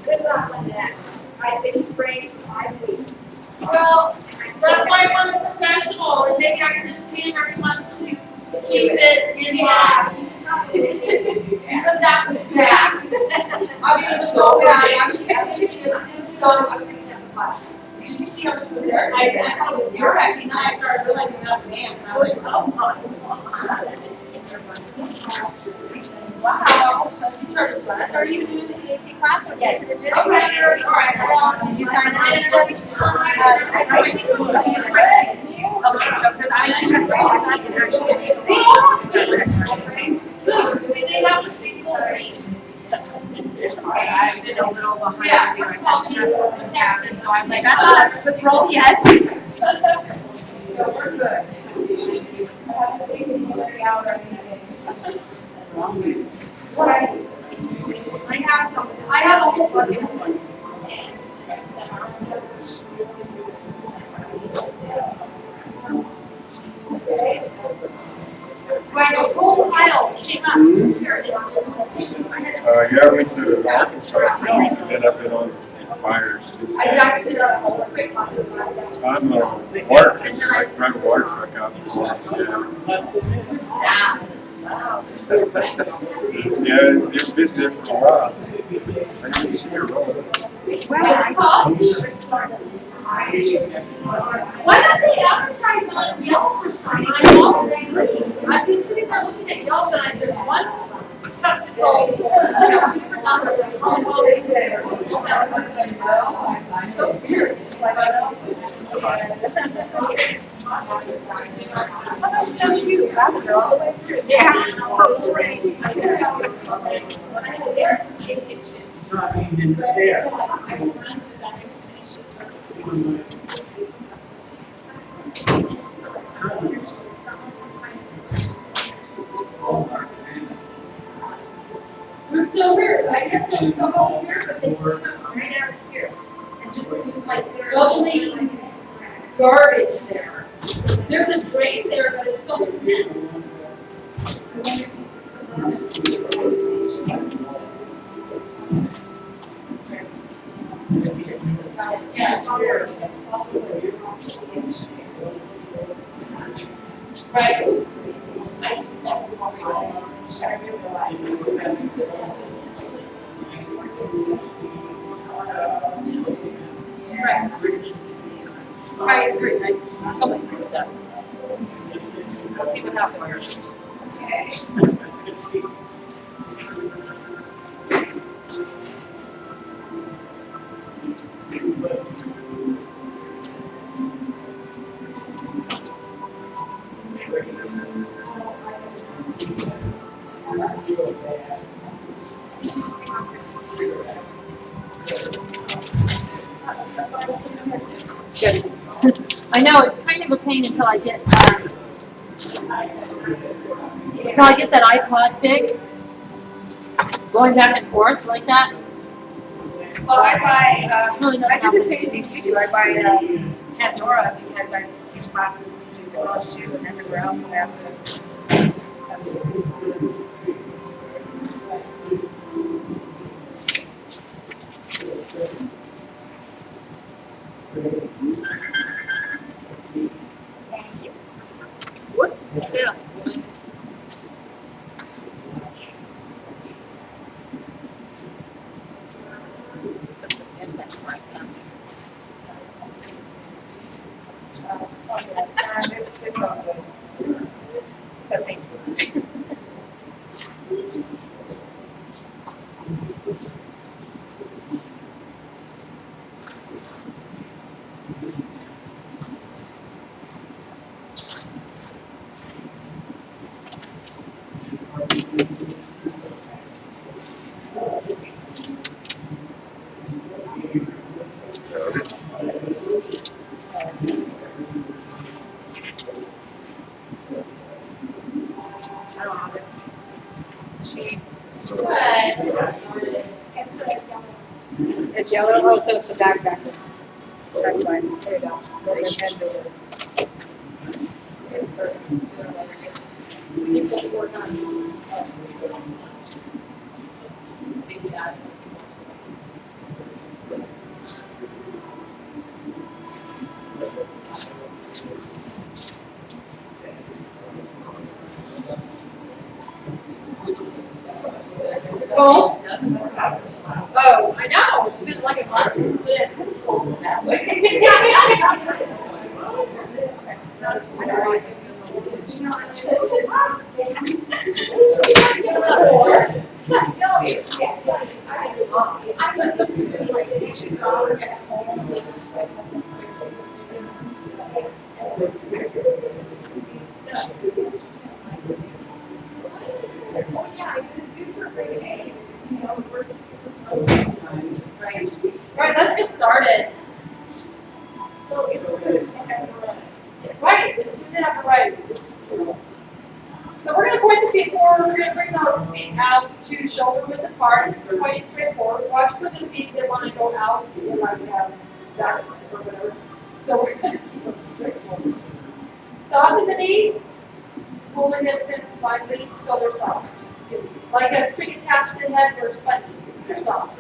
Good luck on that. I've been spraying for 5 weeks. Well, that's why I want a professional, and maybe I can just pay everyone to keep it in line. Because that was bad. I mean, it was so bad. I was thinking if it didn't stop, I was going to cancel class. Did you see how much was there? I thought it was zero actually. Then I started realizing that was ants. I was like, oh my god. Wow. You charge us less. Are you doing the AC class or get to the gym? Okay, all right. Well, did you sign up? I think it was okay, so because I checked the whole time and actually it's they have the big old rates. It's alright. I've been a little behind too. I've had stressful things happen, so I was like, I'm not withdrawal yet. So we're good. I have to take it every hour Right. I have a whole bucket. Right, the whole pile came up. Yeah, I went to Arkansas, and then I've been on fires. I backed it up so quick. I'm a water chaser, I drive a water truck out. Yeah, you've been there for a while. I didn't see your role. Why don't they advertise on Yelp or something? I've been sitting there looking at Yelp and there's one pest control So weird. It's like, so cute. All the way through. Yeah. It was so weird. I guess there was some over here, but they came up right out here. And just, it was like bubbling garbage there. There's a drain there, but it's full of cement. Yeah, it's all there. Right, it was crazy. I used that before we went. Right. I agree. I totally agree with that. We'll see what happens. Good. I know it's kind of a pain until I get that iPod fixed. Going back and forth like that. Well, I buy, Really I nothing do the else. same thing you do. I buy Pandora because I teach classes usually at the LSU and everywhere else, and I have to have music. Thank you. Whoops. Yeah. It's all good. But thank you. I don't have it. She. It's yellow. Oh, so it's the backpack. That's fine. There you go. Then your head's over. It's the. Oh. Oh, I know. It's been like a month. That way. Right, let's get started. So it's good. Right, it's good to have a right. This is true. So we're going to point the feet forward. We're going to bring those feet out to shoulder width apart, pointing straight forward. Watch for the feet that want to go out in like ducks or whatever. So we're going to keep them straight forward. Soften the knees, pull the hips in slightly so they're soft. Like a string attached to the head, they're spongy. They're soft.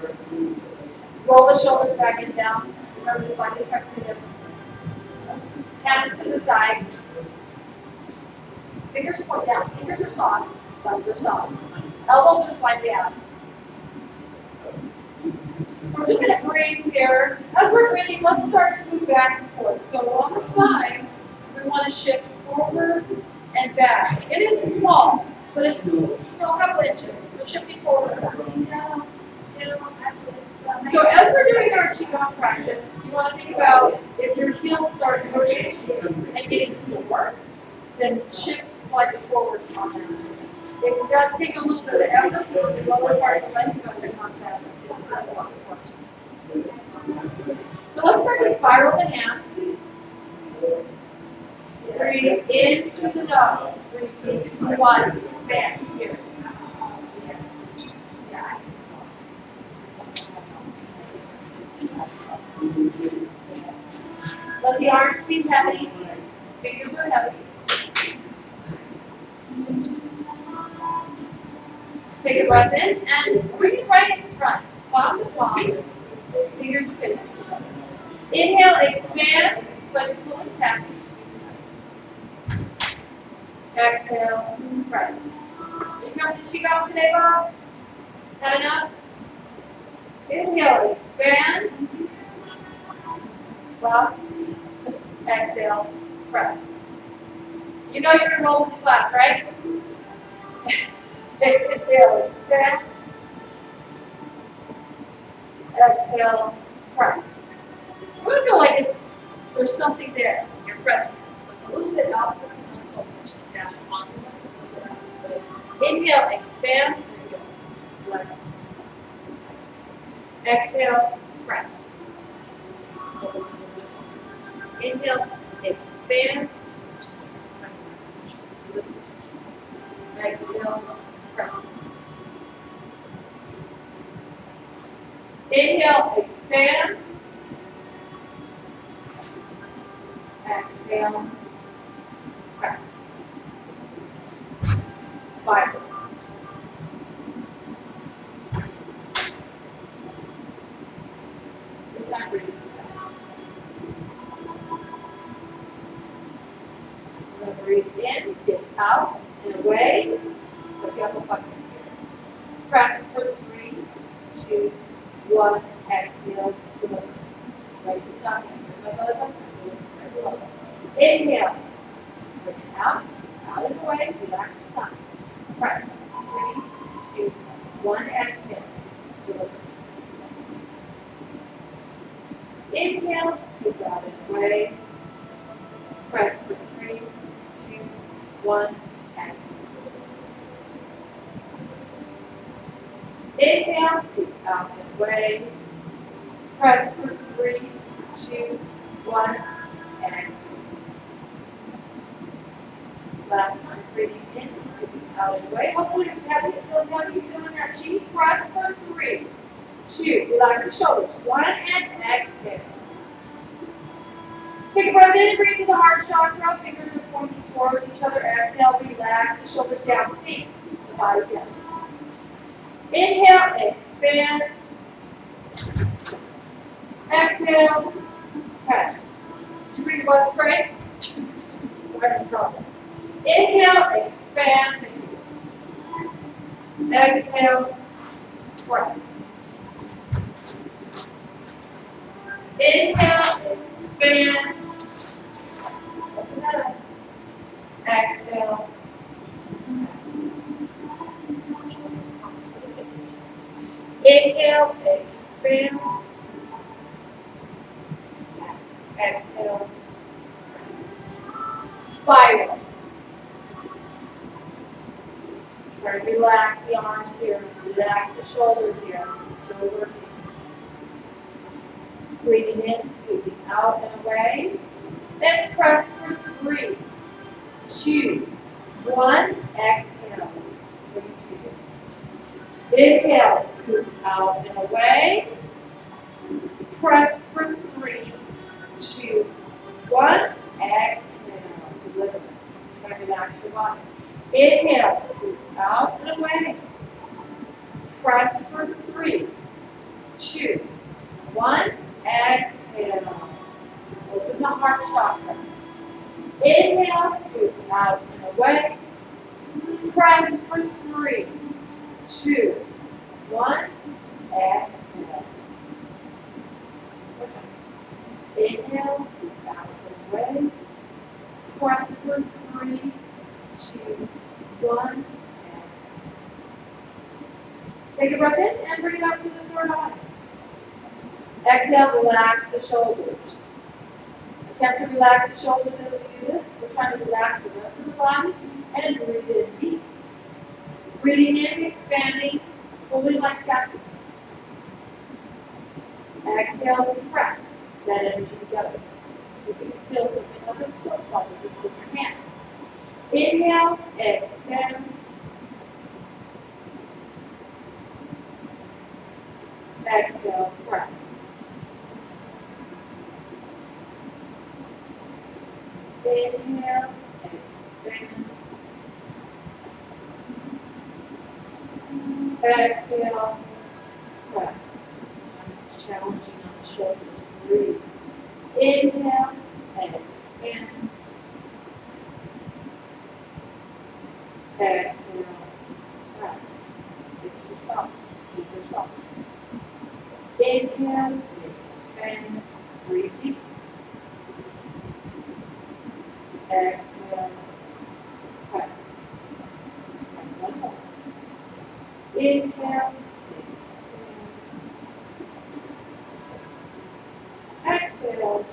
Roll the shoulders back and down. Remember to slightly tuck the hips. Hands to the sides. Fingers point down. Fingers are soft. Thumbs are soft. Elbows are slightly out. So we're just going to breathe here. As we're breathing, let's start to move back and forth. So on the side, we want to shift forward and back. It is small. So this is still a couple inches. We're shifting forward. So as we're doing our qigong practice, you want to think about if your heels start hurting and getting sore, then shift slightly forward on that. It does take a little bit of effort for the lower part of the leg, but it's not that. It's not a lot of force. So let's start to spiral the hands. Breathe in through the nose. Breathe deep into the body. Expand here. Let the arms be heavy. Fingers are heavy. Take a breath in and bring it right in front. Palm to palm. Fingers are facing each other. Inhale, expand. It's like a pull tap. Exhale, press. Are you coming to qigong today, Bob? Had enough? Inhale, expand. Bob. Exhale, press. You know you're enrolled in the class, right? Inhale, expand. Exhale, press. So I feel like there's something there. You're pressing. So it's a little bit out there, not so much attached. Inhale, expand. Relax. Exhale, press. Inhale, expand. Exhale, press. Inhale, expand. Exhale, press. Spiral. Good time breathing. We're going to breathe in, dip out, and away. So if you have a bucket here. Press for 3, 2, 1. Exhale, deliver. Right to the top. Here's my belly button. Right below. Inhale. Bring it out and away. Relax the thumbs. Press. 3, 2, 1. Exhale. Deliver. Inhale, scoop out and away. Press for 3, 2, 1. Exhale. Inhale, scoop out and away. Press for 3, 2, 1. Exhale. Last time, breathing in, scooping out and away. Hopefully it's heavy. It feels heavy. You're feeling that G. Press for 3, 2. Relax the shoulders. 1 and exhale. Take a breath in and bring it to the heart chakra. Fingers are pointing towards each other. Exhale, relax the shoulders down. Sink the body down. Inhale, expand. Exhale, press. Did you bring your butt straight? Where's the problem? Inhale, expand. Exhale, press. Inhale, expand. Open that up. Exhale, press. Inhale, expand. Exhale, press. Spiral. Try to relax the arms here. Relax the shoulder here. Still working. Breathing in, scooping out and away. Then press for 3, 2, 1. Exhale. Bring it to you. Inhale, scoop out and away. Press for 3, 2, 1. Exhale. Deliver. Try to relax your body. Inhale, scoop out and away. Press for 3, 2, 1. Exhale. Open the heart chakra. Inhale, scoop out and away. Press for 3, 2, 1. Exhale. More time. Inhale, scoop out and away. Press for 3, 2, 1. hands. Take a breath in and bring it up to the third eye. Exhale, relax the shoulders. Attempt to relax the shoulders as we do this. We're trying to relax the rest of the body and breathe in deep. Breathing in, expanding, fully like tapping. Exhale, press that energy together. So you can feel something like a soap bubble between your hands. Inhale, expand. Exhale, press. Inhale, expand. Exhale, press. Sometimes it's challenging on the shoulders. Breathe. Inhale, expand. Exhale, press. Hips are soft. Knees are soft. Inhale, expand. Breathe deep. Exhale, press. And one more. Inhale, expand. Exhale,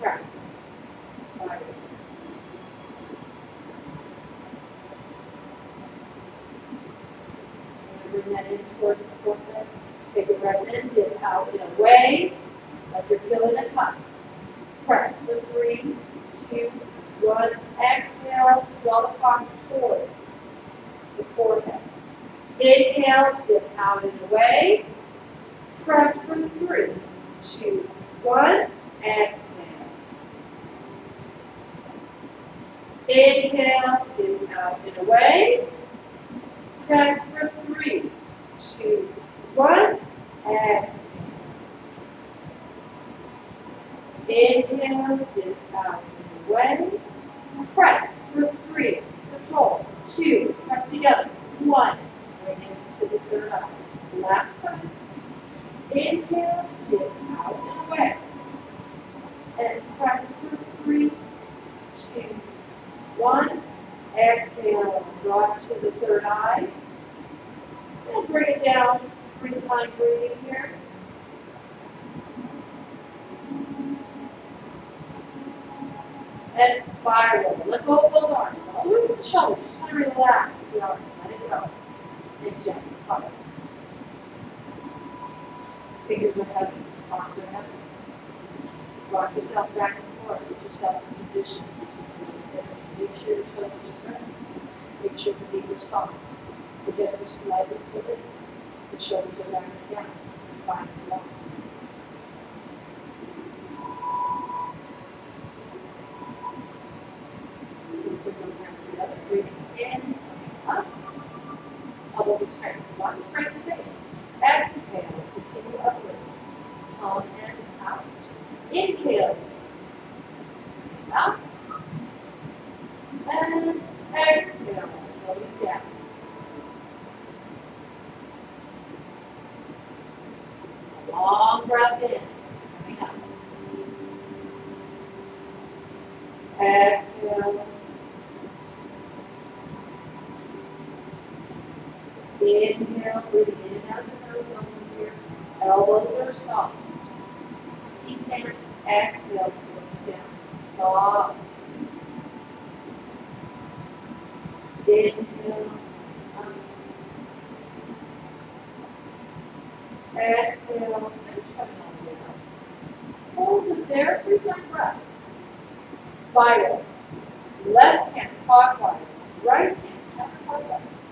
press. Spiral. Bring that in towards the forehead. Take a breath in, dip out and away, like you're filling a cup. Press for 3, 2, 1. Exhale, draw the palms towards the forehead. Inhale, dip out and away. Press for 3, 2, 1. Exhale. Inhale, dip out and away. Press for 3, 2, 1. Exhale. Inhale, dip out and away. Press for 3. Control. 2. Press together. 1. Bring it to the third eye. Last time. Inhale, dip out and away. And press for 3, 2, 1. Exhale, draw it to the third eye. And bring it down. 3-time breathing here. And spiral. Let go of those arms. All the way from the shoulder. Just kind of relax the arm. Let it go. And gently spiral. Fingers are heavy. Arms are heavy. Rock yourself back and forth. Put yourself in positions. Make sure your toes are spread. Make sure the knees are soft. The hips are slightly pivoted. The shoulders are back and down. The spine is long. Let's bring those hands together. Breathing in, up. Elbows are tight. 1, straighten the face. Exhale, continue upwards. Palm hands out. Inhale. Up. And exhale, floating down. Long breath in, coming up. Exhale. Inhale, breathing in and out the nose over here. Elbows are soft. T-stance, exhale, floating down. Soft. Inhale, up. Exhale, finish coming all the way up. Hold it there, 3-time breath. Spiral. Left hand clockwise, right hand counterclockwise.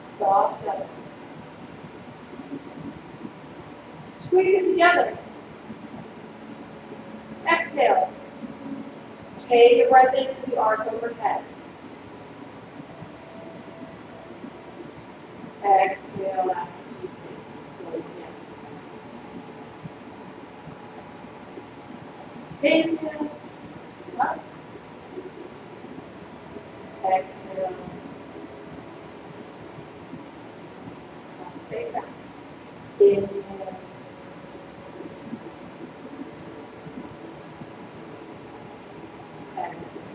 Soft elbows. Squeeze it together. Exhale. Take a breath in as we arc overhead. Exhale after T-stance. Float down. Inhale. Up. Exhale. Space out. Inhale. Exhale.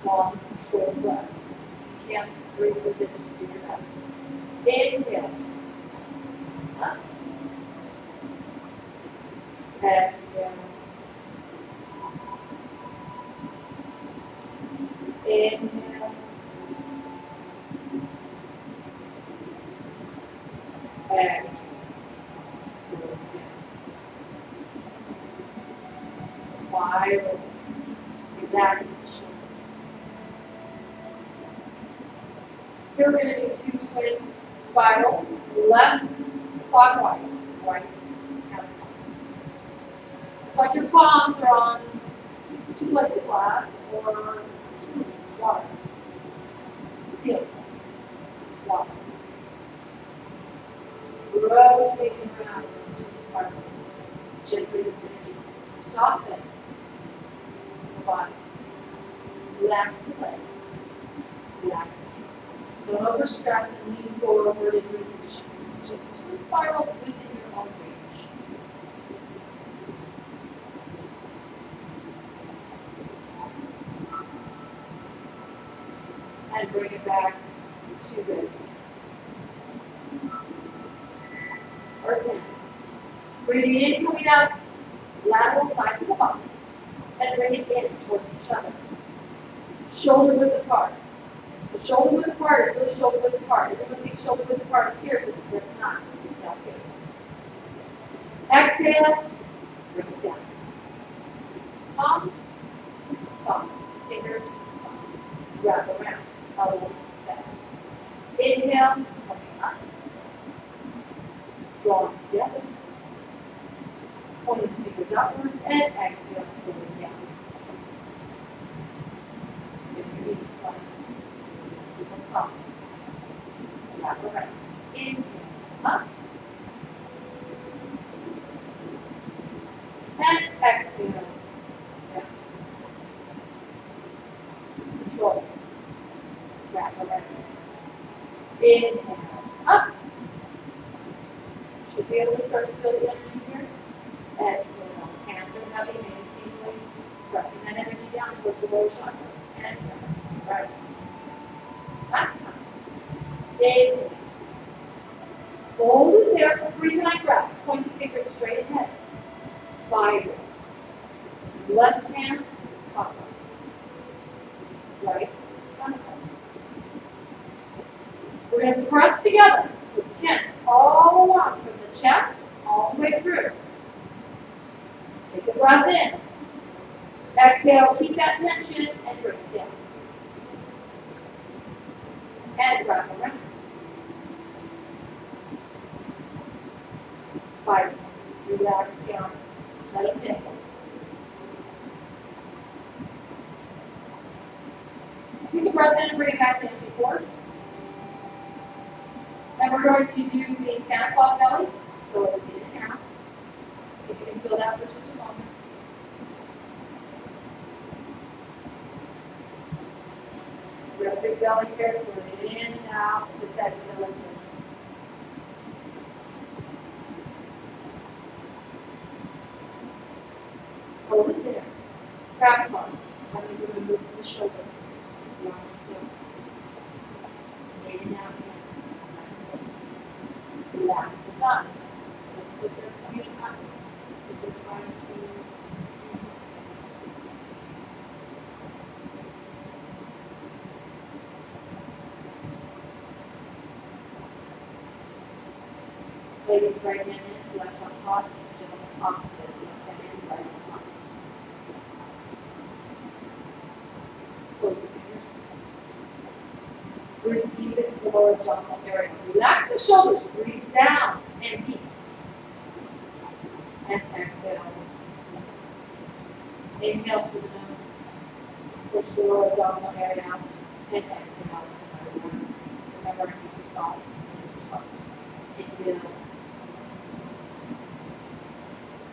Long, controlled Breathe with it, just do your best. Inhale. Up. Exhale. Inhale. Exhale. Slow down. Spiral. Relax the shoulders. Here we're going to do 2 twin spirals. Left clockwise, right counterclockwise. It's like your palms are on 2 plates of glass or 2 water. Steel. Water. Rotating around in those twin spirals. Generating energy. Soften the body. Relax the legs. Relax the trunk. Don't overstress and lean forward and reach. Just twin spirals within your own range. And bring it back to ready stance. Earth hands. Breathing in, coming up, lateral sides of the body. And bring it in towards each other. Shoulder width apart. So shoulder width apart is really shoulder width apart. Everyone thinks shoulder width apart is here, but that's not. It's out here. Exhale, bring it down. Palms, soft. Fingers, soft. Wrap around. Elbows bend. Inhale, coming up. Drawing together. Pointing the fingers upwards, and exhale, pulling down. Give your knees slightly. Keep them soft. Wrap around. Inhale, up. And exhale, down. Control. Wrap around. Inhale, up. Should be able to start to feel the energy here. Exhale. Hands are heavy, maintaining, pressing that energy down towards the lower chakras. And down. Right. Last time. Inhale. Hold it there for 3-time breath. Point the fingers straight ahead. Spiral. Left hand, clockwise. Right, counterclockwise. We're going to press together. So tense all along from the chest all the way through. Take a breath in. Exhale, keep that tension and bring it down. And wrap around. Spiral. Relax the arms. Let them dangle. Take a breath in and bring it back to empty force. And we're going to do the Santa Claus belly. So it's in and out. See if you can feel that for just a moment. We have a big belly here. It's going in and out. It's a second belly too. Hold it there. Crab claws. That means we're going to move from the shoulder. So the arms still. In and out. Relax the thumbs. Looks like they're pointing upwards. Looks like they're trying to do something. Ladies, right hand in, left on top. Gentlemen, opposite. Left hand in, right on top. Close the fingers. Breathe deep into the lower abdominal area. Relax the shoulders. Breathe down and deep. And exhale. Inhale through the nose. Push the lower abdominal area out. And exhale. Relax. Remember, knees are soft. Knees are soft. Inhale.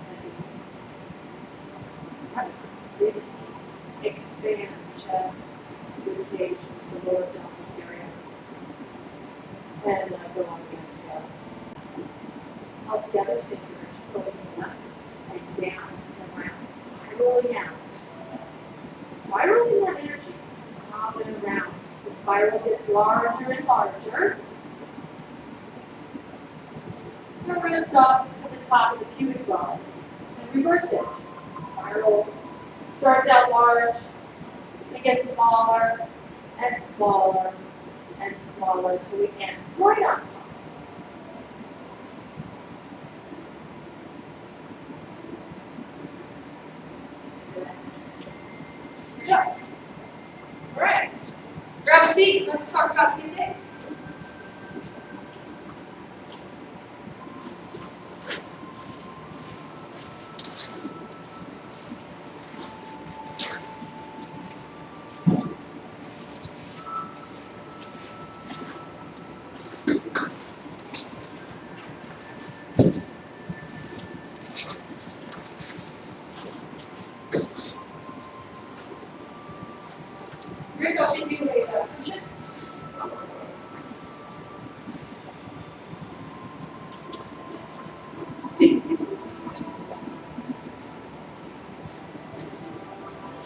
And release. That's good. Breathe deep. Expand the chest, rib cage, the lower abdominal area. And go on the exhale. All together, same direction, go to the left, and down, and around, spiraling out. Spiraling that energy, up and around, The spiral gets larger and larger. And we're going to stop at the top of the pubic bone and reverse it. The spiral starts out large, and it gets smaller and smaller and smaller until we end right on top. Good job. All right. Grab a seat. Let's talk about a few things. We're going to do a cushion.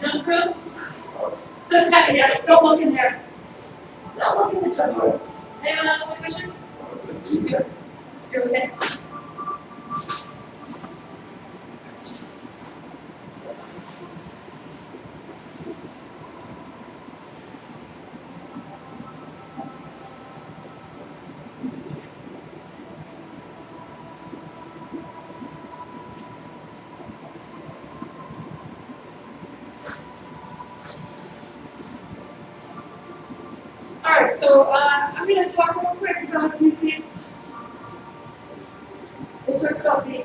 Jump rope. Yes, don't look in there. Don't look in the jump rope. Anyone else want a cushion? You're okay. All right, so I'm going to talk real quick about a few things. We'll talk about the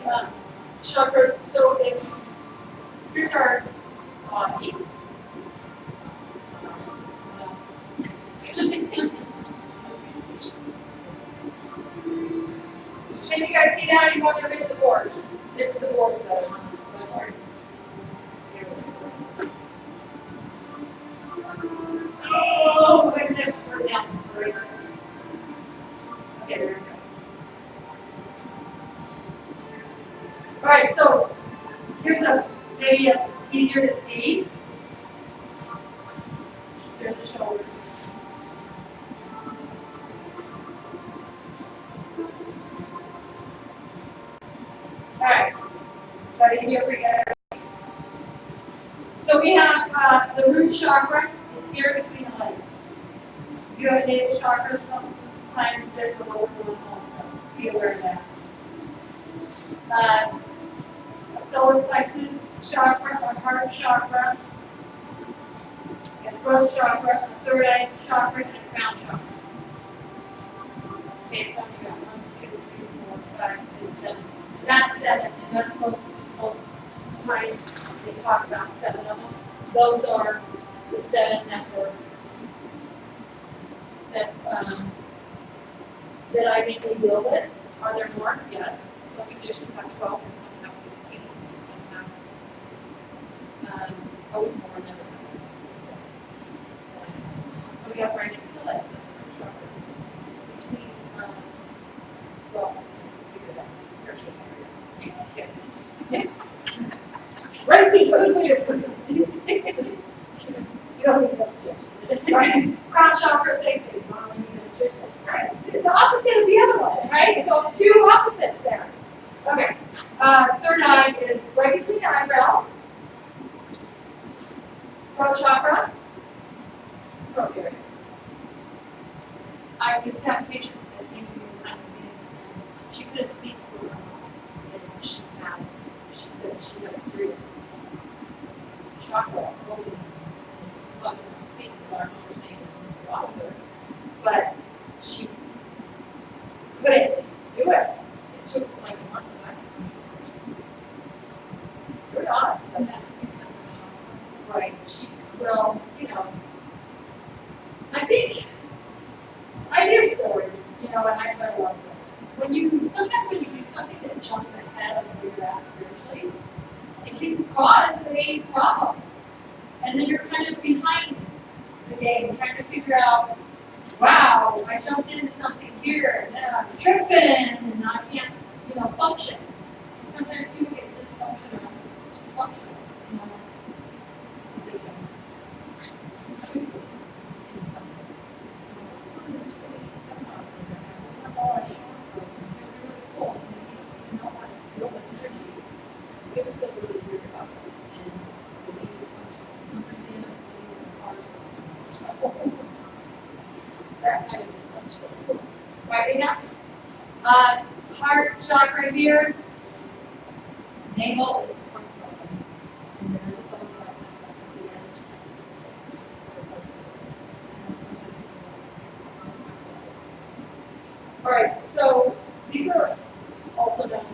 chakras. So here's our body. Can you guys see now? You want to raise the board. It's the board's better. Oh, wait, next word now is raise it. Okay, there we go. All right, so here's a maybe easier to see. There's the shoulder. All right, is that easier for you guys? So we have the root chakra. It's here between the legs. If you have a natal chakra, sometimes there's a lower one also. Be aware of that. A solar plexus chakra, a heart chakra, a throat chakra, a third eye chakra, and a crown chakra. Okay, so you got 1, 2, 3, 4, 5, 6, 7. That's 7, and that's most times they talk about 7 of them. Those are the 7 that I mainly deal with. Are there more? Yes. Some traditions have 12, and some have 16, and some have always more, never less. So we have right in the legs, that's the chakra. This is between, well, figure that's the area. Okay. Right, is a good way to put it. You don't need those yet. Right? Crown chakra, same thing. You don't really need those yet. Right. It's the opposite of the other one, right? So 2 opposites there. Okay. Third eye is right between the eyebrows. Throat chakra. Throat area. I used to have a patient that came to me one time with these, and she couldn't speak for her. And she said she had serious chakra opening. Wasn't able to speak. The doctors were saying it was wrong with her, but she couldn't do it. It took like a month of acupuncture. You're not, but that's because of chakra. Right. She, well, you know, I hear stories, you know, and I've read a lot of books. Sometimes when you do something that jumps ahead of where you're at spiritually, it can cause a problem. And then you're kind of behind the game, trying to figure out, wow, I jumped into something here, and then I'm tripping, and I can't, you know, function. And sometimes people get dysfunctional, you know, because they jumped into something. basically this really seminar program. We have all our chakras and they're really cool. And if you don't know how to deal with energy, you ever feel really weird about them. And it be dysfunctional. Sometimes they end up living in the cars for that kind of dysfunction. Right, it happens. Heart chakra here. Navel is of course the bottom. And there's a solar plexus that's at the end. Solar plexus. And then sometimes all right, so these are also known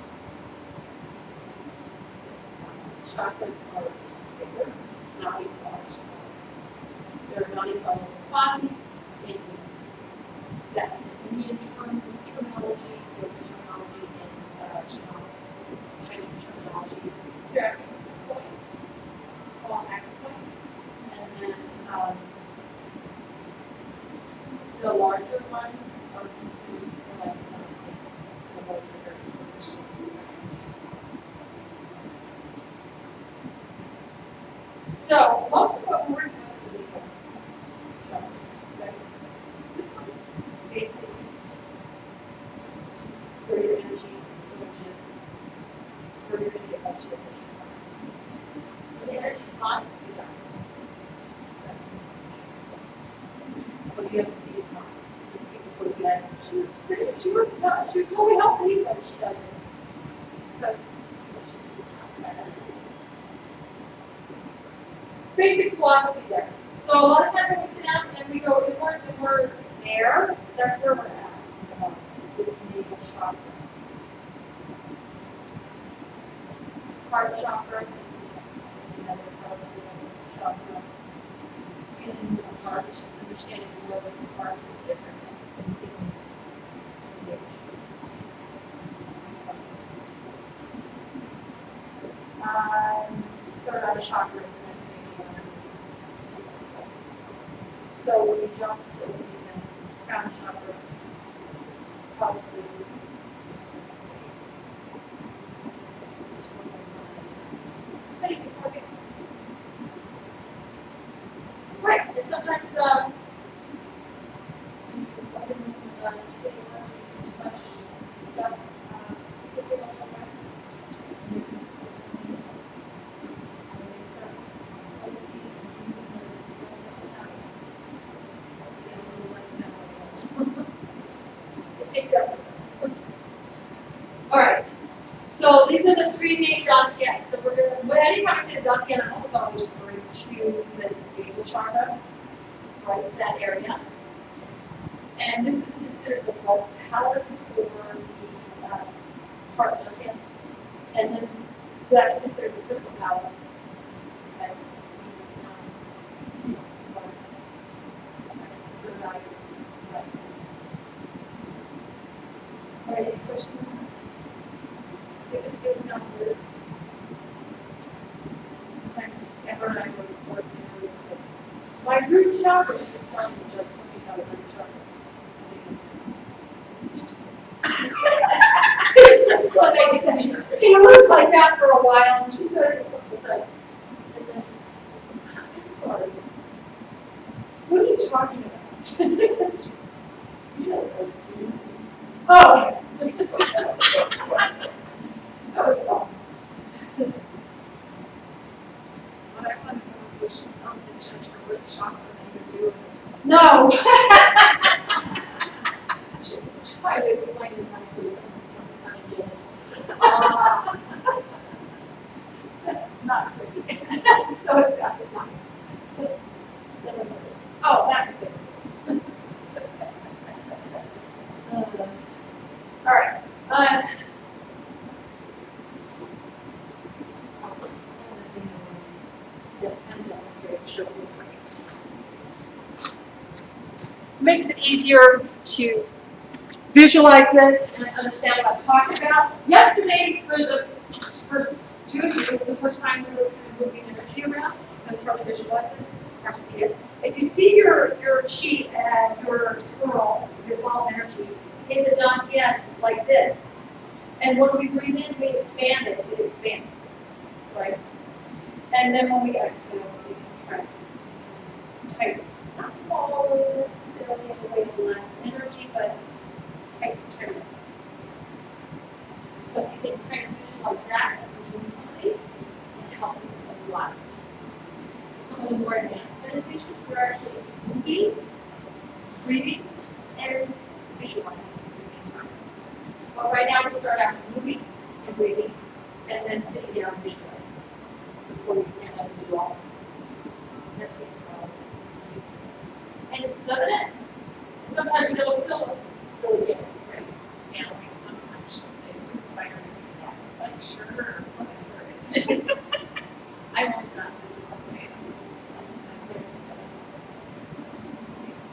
as the chakras are bigger, nadis are smaller. There are nadis all over the body. That's Indian terminology, yoga terminology, and Chinese terminology. There are points, called acupoints, and then the larger ones are considered like the larger areas where there's so many points. So most of what we're working on is legal. This one's basic where your energy storage is, where you're going to get most of your energy from. When the energy's gone, you're done. That's the energy. What you have to see is not. People forget. She was sick. She was totally healthy, but she died because she was not. Basic philosophy there. So a lot of times when we sit down and we go inwards and we're there, that's where we're at. This navel chakra. Heart chakra is another powerful chakra. Feeling the heart, understanding the world of the heart is different than feeling the navel chakra. Third eye chakra is the next major one. So when you jump to the crown chakra, probably, let's see, just one more mind. So you can focus. Right, and sometimes when you walk in too much stuff, people don't know why. And when they start focusing on humans and controlling what happens, they get a little less memory. It takes effort. All right. So these are the three main dantians. So we're gonna. Anytime I say the dantian, I'm always referring to the navel chakra, right? That area. And this is considered the blood palace or the heart dantian, and then that's considered the crystal palace. Okay. All right. Any questions on that? If it's going to sound weird. Sometimes Amber and I were working and we said, my root chakra is telling the joke, something about a root chakra. It's just like, he looked like that for a while, and she said it a couple of times. And then I said, I'm sorry. What are you talking about? You know those things. Oh! That was fun. What I want to know is what she's telling the judge to root chakra and you're doing this. No! She's just trying to explain it nicely. Someone's trying to kind of get it. Not pretty. So exactly nice. Oh, that's good. All right. Makes it easier to visualize this and understand what I'm talking about. Yesterday, for the first 2 of you, was the first time we were kind of moving energy around. That's hard to visualize it or see it. If you see your chi and your pearl, your ball of energy, in the dantian like this, and when we breathe in, we expand it, it expands, right? And then when we exhale, it contracts, it's tighter. Not swallow necessarily in a way of less energy, but type of. So if you can kind of visualize that as we're doing some of these, it's going to help you a lot. So some of the more advanced meditations, we're actually moving, breathing, and visualizing at the same time. But right now we start out moving and breathing, and then sitting down and visualizing before we stand up and do all. That takes a while. And doesn't it? And sometimes it'll still really get it, right? Yeah, like sometimes she'll say, "Where's fire in your back?" It's like, sure, whatever. I won't not do it that way. I'm very good at it. So, thanks,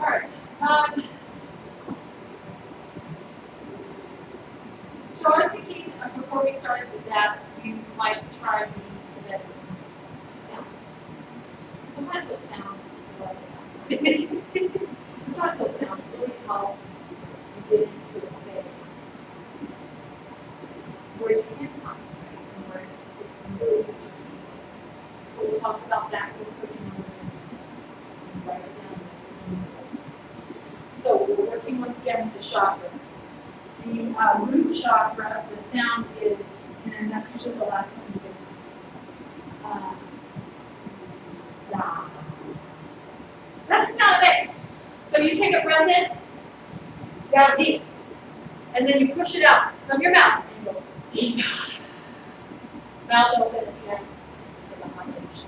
All right. So I was thinking before we started with that, you might try the Tibetan sounds. Sometimes those sounds, sometimes those sounds really help you get into a space where you can concentrate and where you can really just repeat. So we'll talk about that real quick in a minute. So we write it down. So we're working once again with the chakras. The root chakra, the sound is, and that's usually the last one we do. Sa. That's the sound it makes. So you take a breath in, down deep, and then you push it out from your mouth and go deep. Mouth open at the end, and the high edge.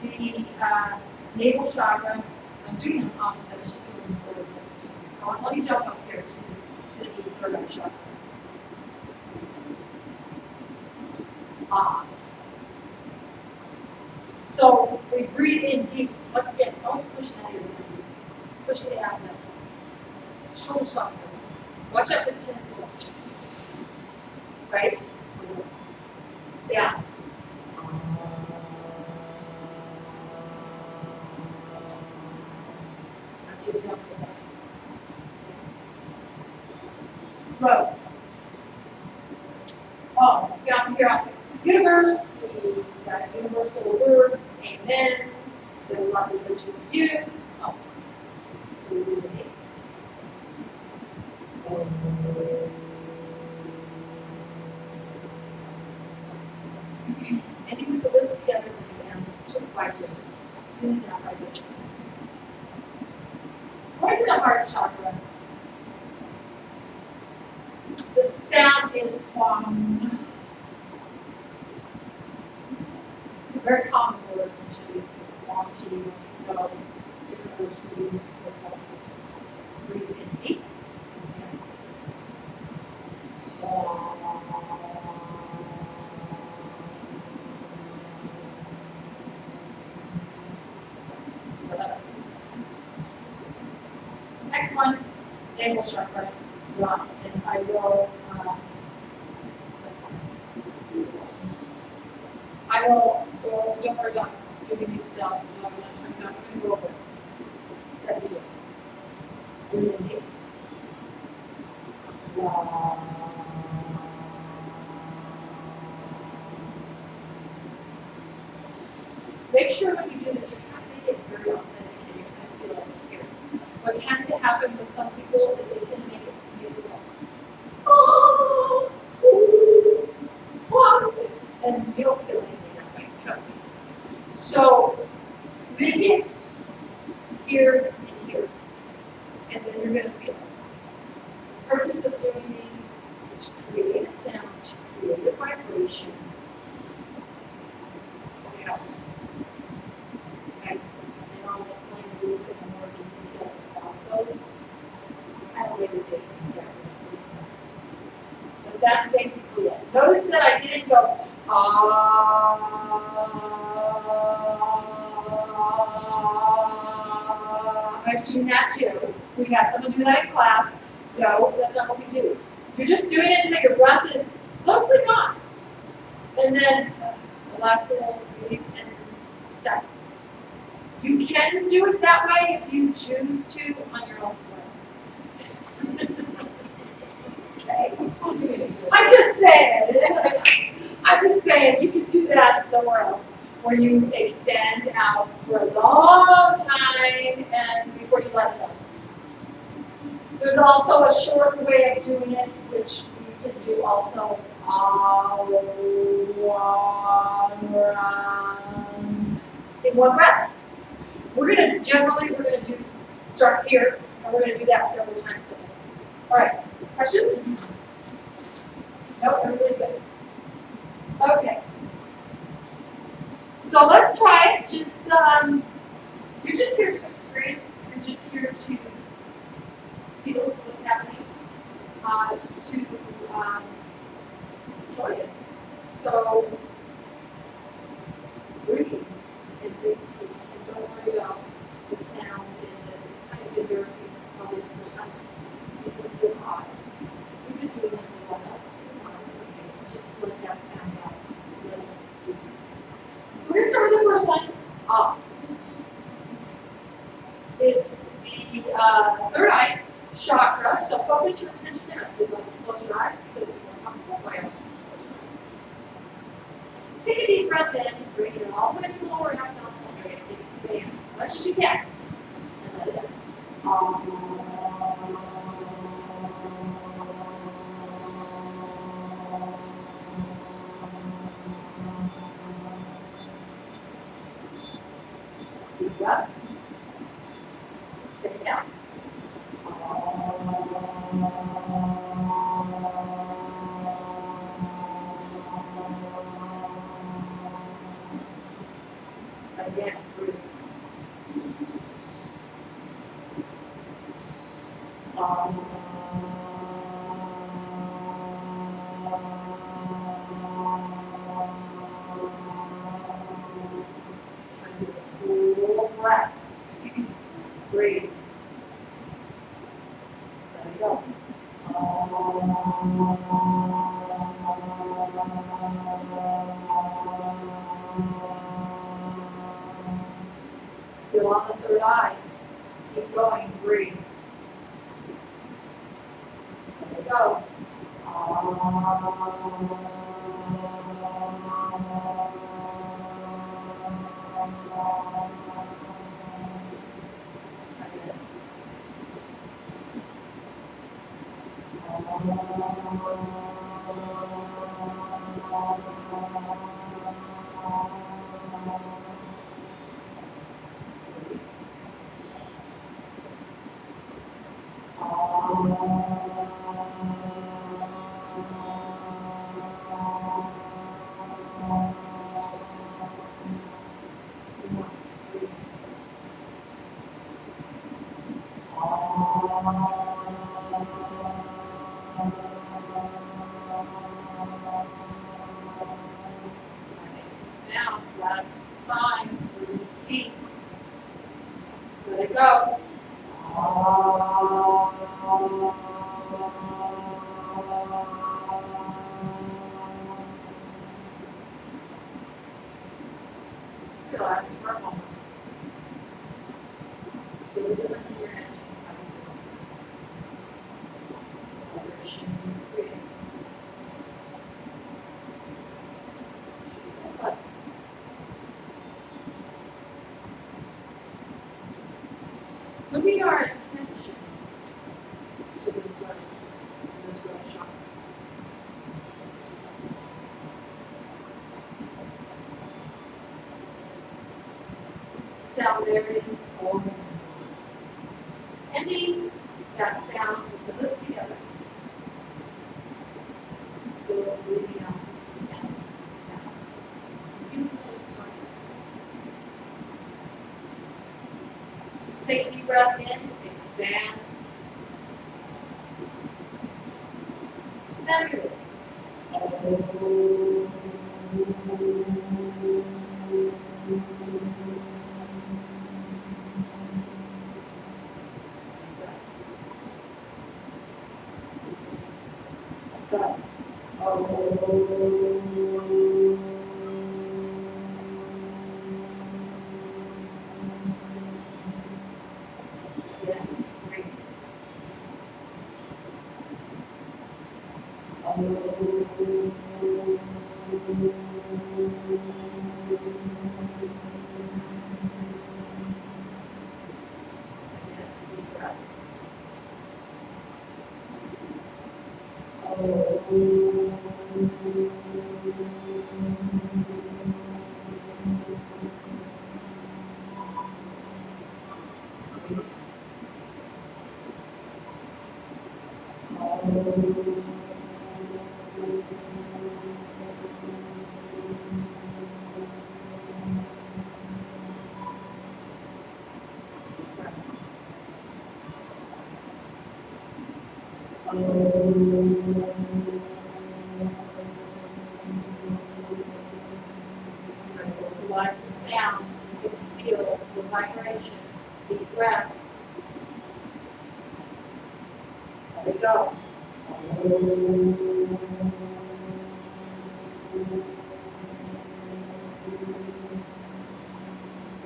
The navel chakra, I'm doing an opposite. I should do it in forward. So let me jump up here to the third chakra. Ah. So we breathe in deep. Once again, always pushing out your hand. Pushing the abs out. Shoulder softer. Watch out for the tennis ball. Right? Down. That's easy enough for that. Row. Oh, see out here, universe, the universal word, amen, that a lot of religions use. Oh, so we do the name. Ending with the lips together and sort of vibrating. Doing that vibration. Going to the heart chakra. The sound is it's a very common word in Chinese. Long Chi, nose, different words we use for both. Breathe in deep. So that is. Next one, navel chakra. And I will. I will go. Don't worry about doing these down. I'm not going to go over it. As we do. Breathe in deep. Make sure when you do this, you're trying to make it very authentic and you're trying to feel like you hear it. What tends to happen with some people is they tend to make it musical. And you don't feel anything that way, trust me. So make it here and here. And then you're going to feel it. The purpose of doing these is to create a sound, to create a vibration. Yeah. And I'll explain a little bit more in detail about those at a later date exactly. But that's basically it. Notice that I didn't go, I've seen that too. We've had someone do that in class. No, that's not what we do. You're just doing it until your breath is mostly gone. And then the last little release and done. You can do it that way if you choose to on your own smarts. Okay? I'm just saying. I'm just saying you can do that somewhere else where you extend out for a long time and before you let it go. There's also a short way of doing it, which you can do also. It's all one round in one breath. We're gonna start here, and we're gonna do that several times. All right, questions? No, everybody's good. Okay. So let's try it. You're just here to experience. You're just here to feel what's happening. To just enjoy it. So breathe and breathe deep, and don't worry about the sound. And it's kind of embarrassing probably the first time because it feels odd. We've been doing this a while. It's not. It's okay. Just let that sound out. Let it do. So we're gonna start with the first one. It's the third eye chakra. So focus your attention there. If you'd like to close your eyes because it's more comfortable. By all means, close your eyes. Take a deep breath in. Bring it all the way to the lower abdominal area. Expand as much as you can. And let it out. Deep breath. Sit down. Again, breathe. Full breath. Breathe. Let it go. Still on the third eye. Keep going. Breathe. Let it go. Sound. Last time. Breathe deep. Let it go. Just relax for a moment. See the difference in your energy. Breathing. Pleasant. Moving our attention to the throat, the throat chakra. The sound there is Om. Ending that sound with the lips together. Still breathing out the end sound. Beautiful sound. Take a deep breath in, expand. Fabulous. Go. Again, deep breath. Try to localize the sound so you can feel the vibration. Deep breath. There we go.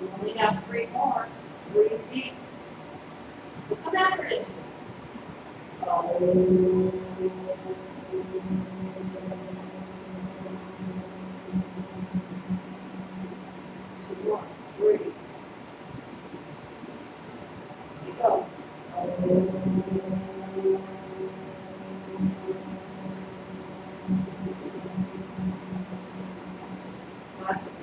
We only have 3 more. Breathe deep. Put some effort into it. 2 more. Breathe. Here you go. Last one.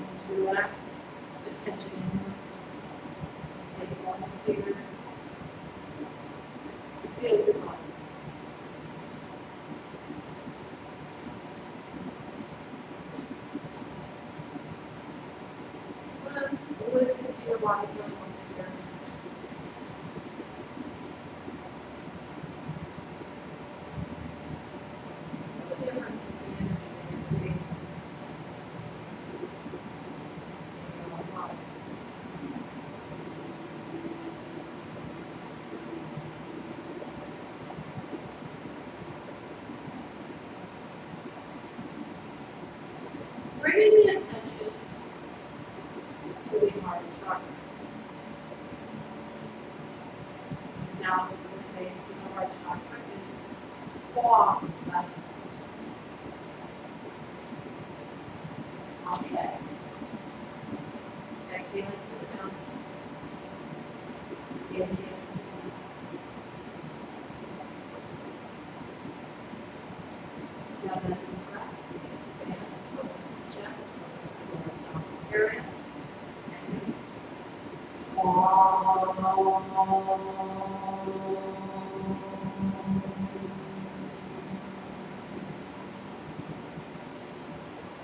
Just relax. Put tension inwards. Take one here. Feel your body. Just want to listen to your body for a moment here. The difference in the energy that you're creating in your own body. Bringing the attention to the heart chakra. The sound that we make from the heart chakra is fog. On the exhale. Exhaling through the mouth. Inhaling through the nose. Let's have that deep breath. Expand, open the chest, open the lower abdominal area, and release.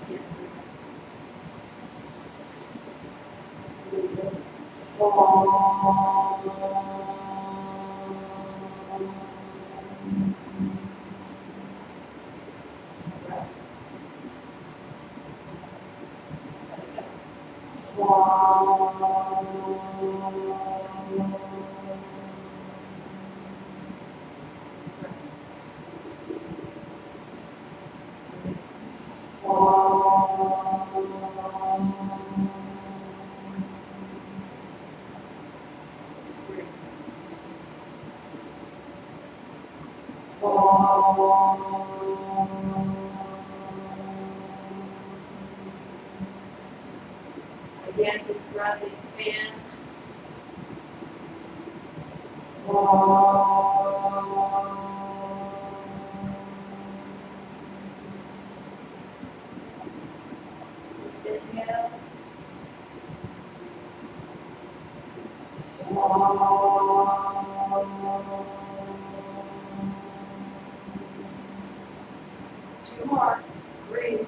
Again, release. Breath. Let it go. Release. Breathe. Again, deep breath, expand. Inhale. Two more. Breathe.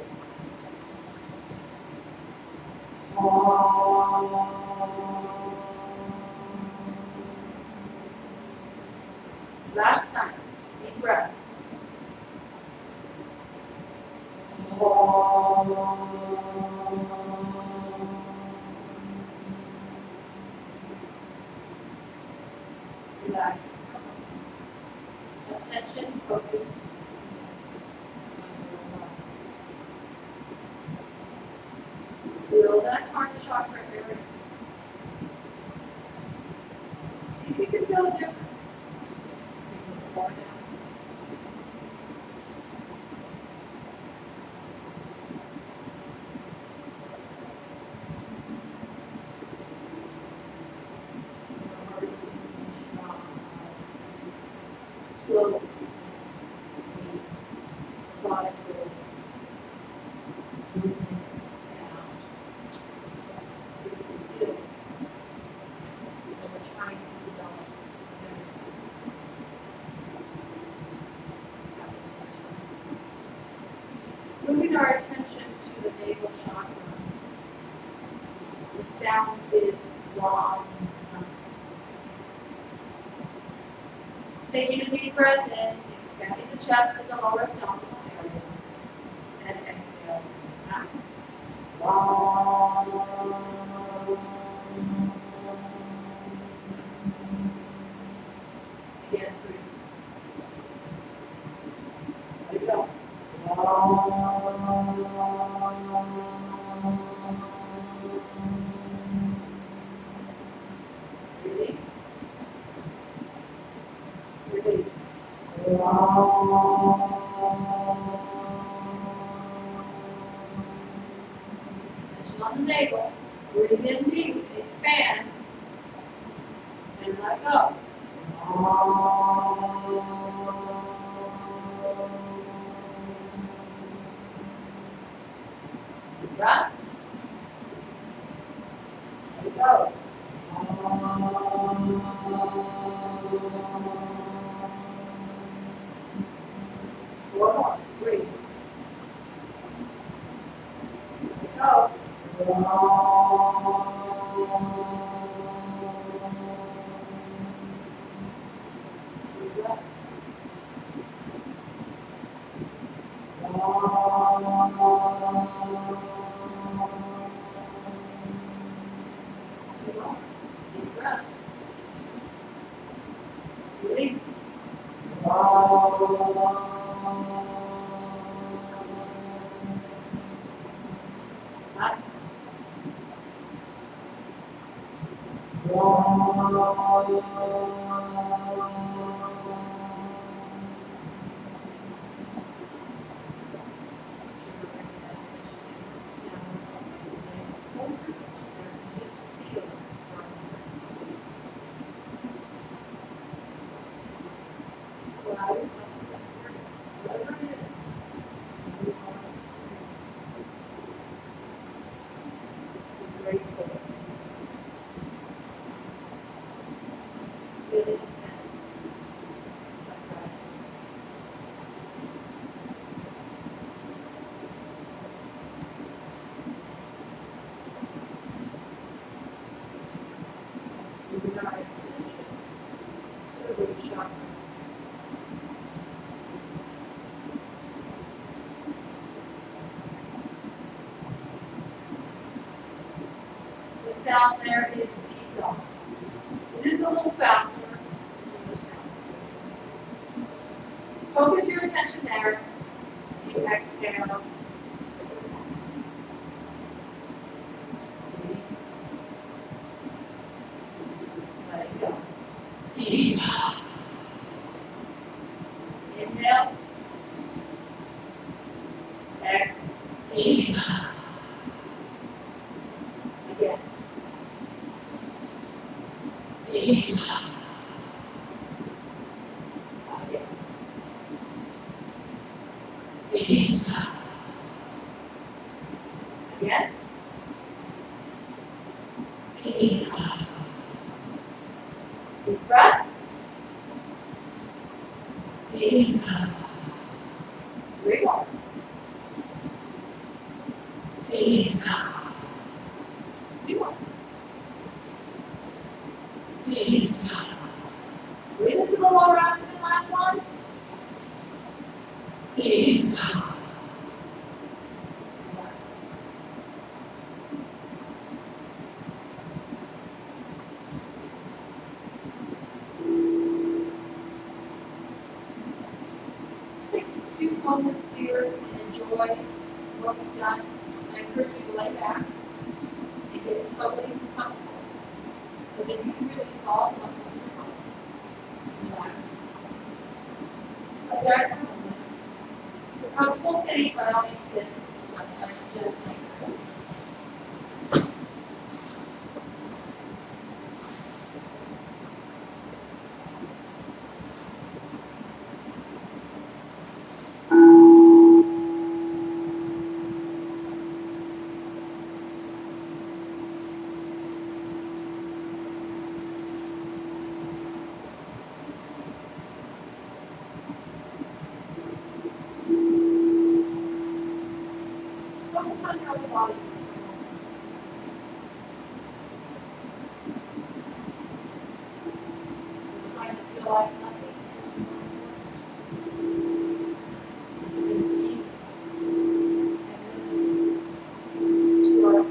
Last time. Deep breath. Relax. Attention focused. Feel that heart chakra area. See if you can feel a difference. Far down. Some of the hardest things in job slowness, the methodical movement and sound, the stillness that we're trying to develop in ourselves. Moving our attention to the navel chakra, the sound is long. Taking a deep breath in, expanding the chest and the lower abdominal area, and exhale out. Again, breathe. Let it go. Breathing. Release. Tension on the navel. Breathe in deep. Expand. And let go. Deep breath. Let it go. Four more. Breathe. Let it go. Deep breath. Two more. Deep breath. Release. Last time. Just feel it for a moment. Just allow yourself to experience whatever it is you want to experience. Be grateful. Feel the sense of gratitude. Moving our attention to the root chakra. The sound there is D soft. It is a little faster than the other sounds. Focus your attention there to exhale the sound. Breathe. Let it go. Deep. Inhale. Exhale. Deep. Again. Deep. Again. Deep. Again. Deep. Deep breath. Deep. Three more. Deep. Two more. Deep. Breathe into the lower abdomen, last one. Deep. Relax. Let's take a few moments here and enjoy what we've done. I encourage you to lay back and get totally comfortable. So that you can release all the muscles in your body. Relax. Just lay back for a moment. If you're comfortable sitting, by all means sit. I suggest laying down. Focus on your own body. You're trying to feel like nothing is more important than being and listening to our own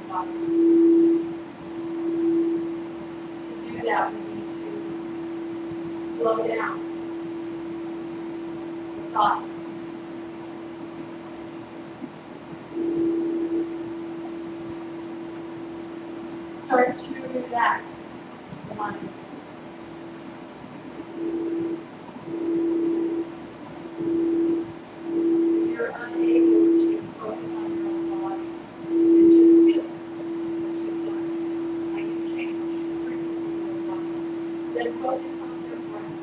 bodies. To do that, we need to slow down the thoughts. Start to relax the mind. If you're unable to focus on your own body, then just feel what you've done, how you change the frequency of your body. Then focus on your breath.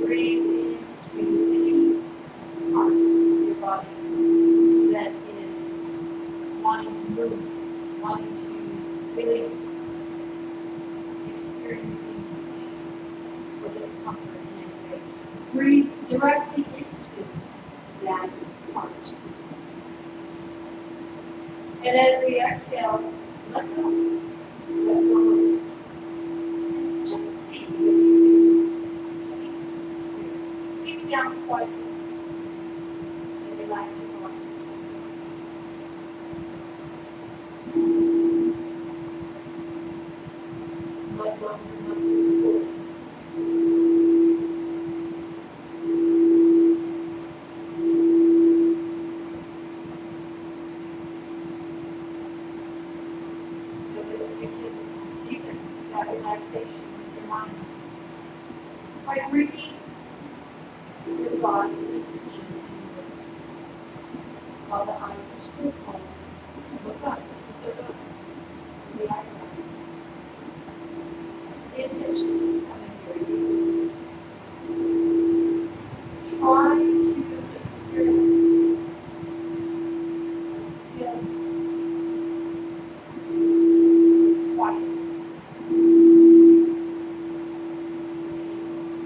Breathe into any part of your body that is wanting to move, wanting to release, experiencing pain or discomfort in any way. Breathe directly into that part. And as we exhale, let go. Let go of it. And just see if you can see. Sink down quietly and relax your body. Let go of your muscles fully. Notice we can deepen that relaxation with your mind by bringing your body's attention inwards. While the eyes are still closed, look up, look up, the eyebrows. The attention coming very deeply. Try to experience a stillness, quiet, peace.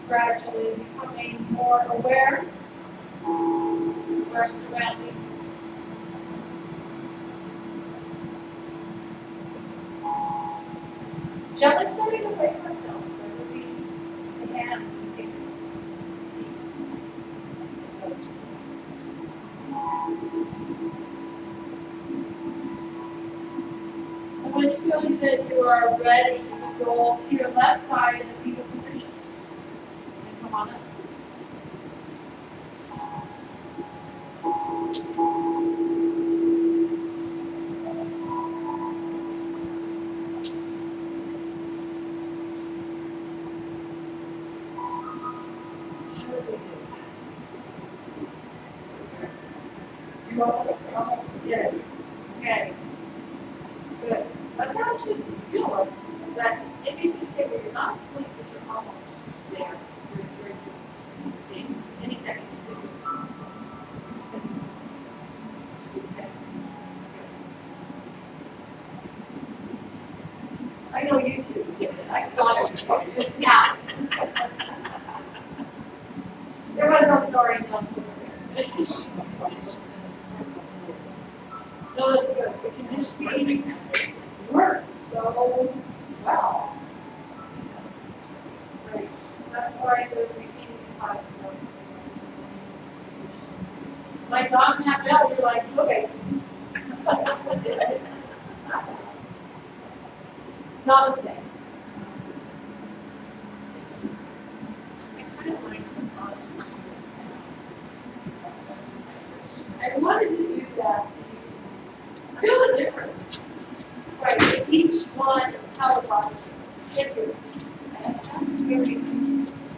gradually becoming more aware of our surroundings. Gently starting to wake ourselves by moving the hands and fingers, feet, and toes. And when you feel that you are ready, you can roll to your left side in a fetal position. And come on up. Sure we do. You almost did it. Okay. Good. That's actually feel like that. If you can say where you're not asleep, but you're almost there. You're seeing any second. Okay. I know you two did it. I saw it just now. There was no snoring, no snoring. No, that's good. The conditioning works so well. Right. That's why the repeating classes are so good. My dog and that bell, you're like, okay. Namaste. I wanted to do that so you feel the difference. Right, with each one, how the body feels. Thank you. And I'm very interested in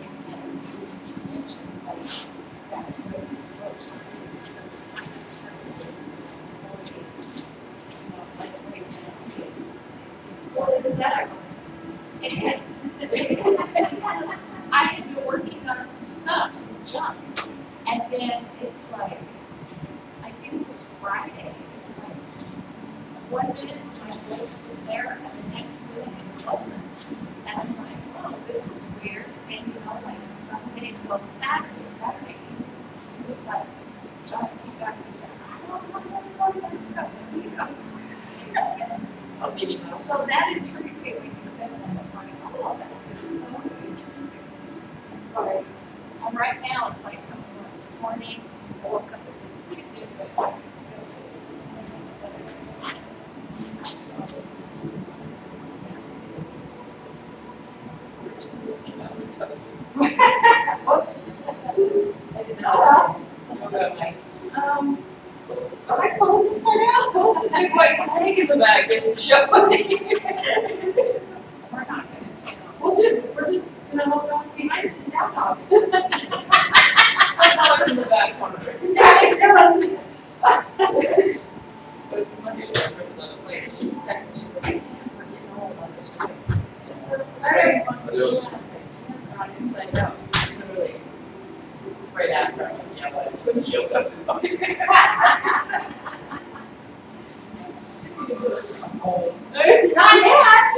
well, isn't that ironic? It is. It's because I had been working on some stuff, some junk, and then it's like, I think it was Friday. It's like 1 minute my voice was there, and the next minute it wasn't. And I'm like, oh, this is weird. And you know, like Sunday, well, Saturday, it was like, John keep asking me, I don't know what that's about. So that intrigued me when you said that. I'm like, oh, that is so interesting. Right. And right now it's like, this morning, I woke up with this pretty good, but it's whoops. I didn't know that. Are my clothes inside out? The big white tag in the bag isn't showing. We're not going to tell. We're just going to hold on behind us and down dog. $5 in the back corner. But it's Monday, she's on the plane. She texted me, she's like, I can't, we're getting home on this. She's like, just all right. Hands are on inside out. It's literally right after I'm like, yeah, but it's supposed to yoga. Not yet.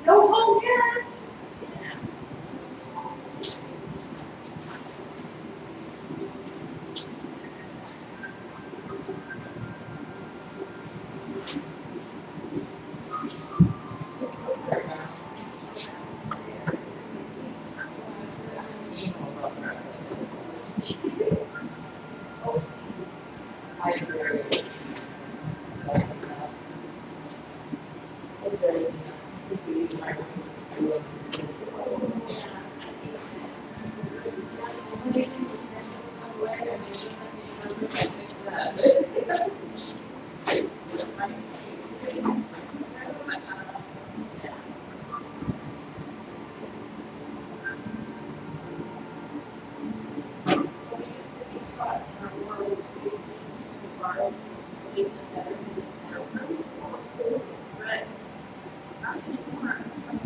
No home yet. Oh, see. I agree. We used to be taught in our world to be things from the environments to leave them better than they found them. So, right. Not anymore. Some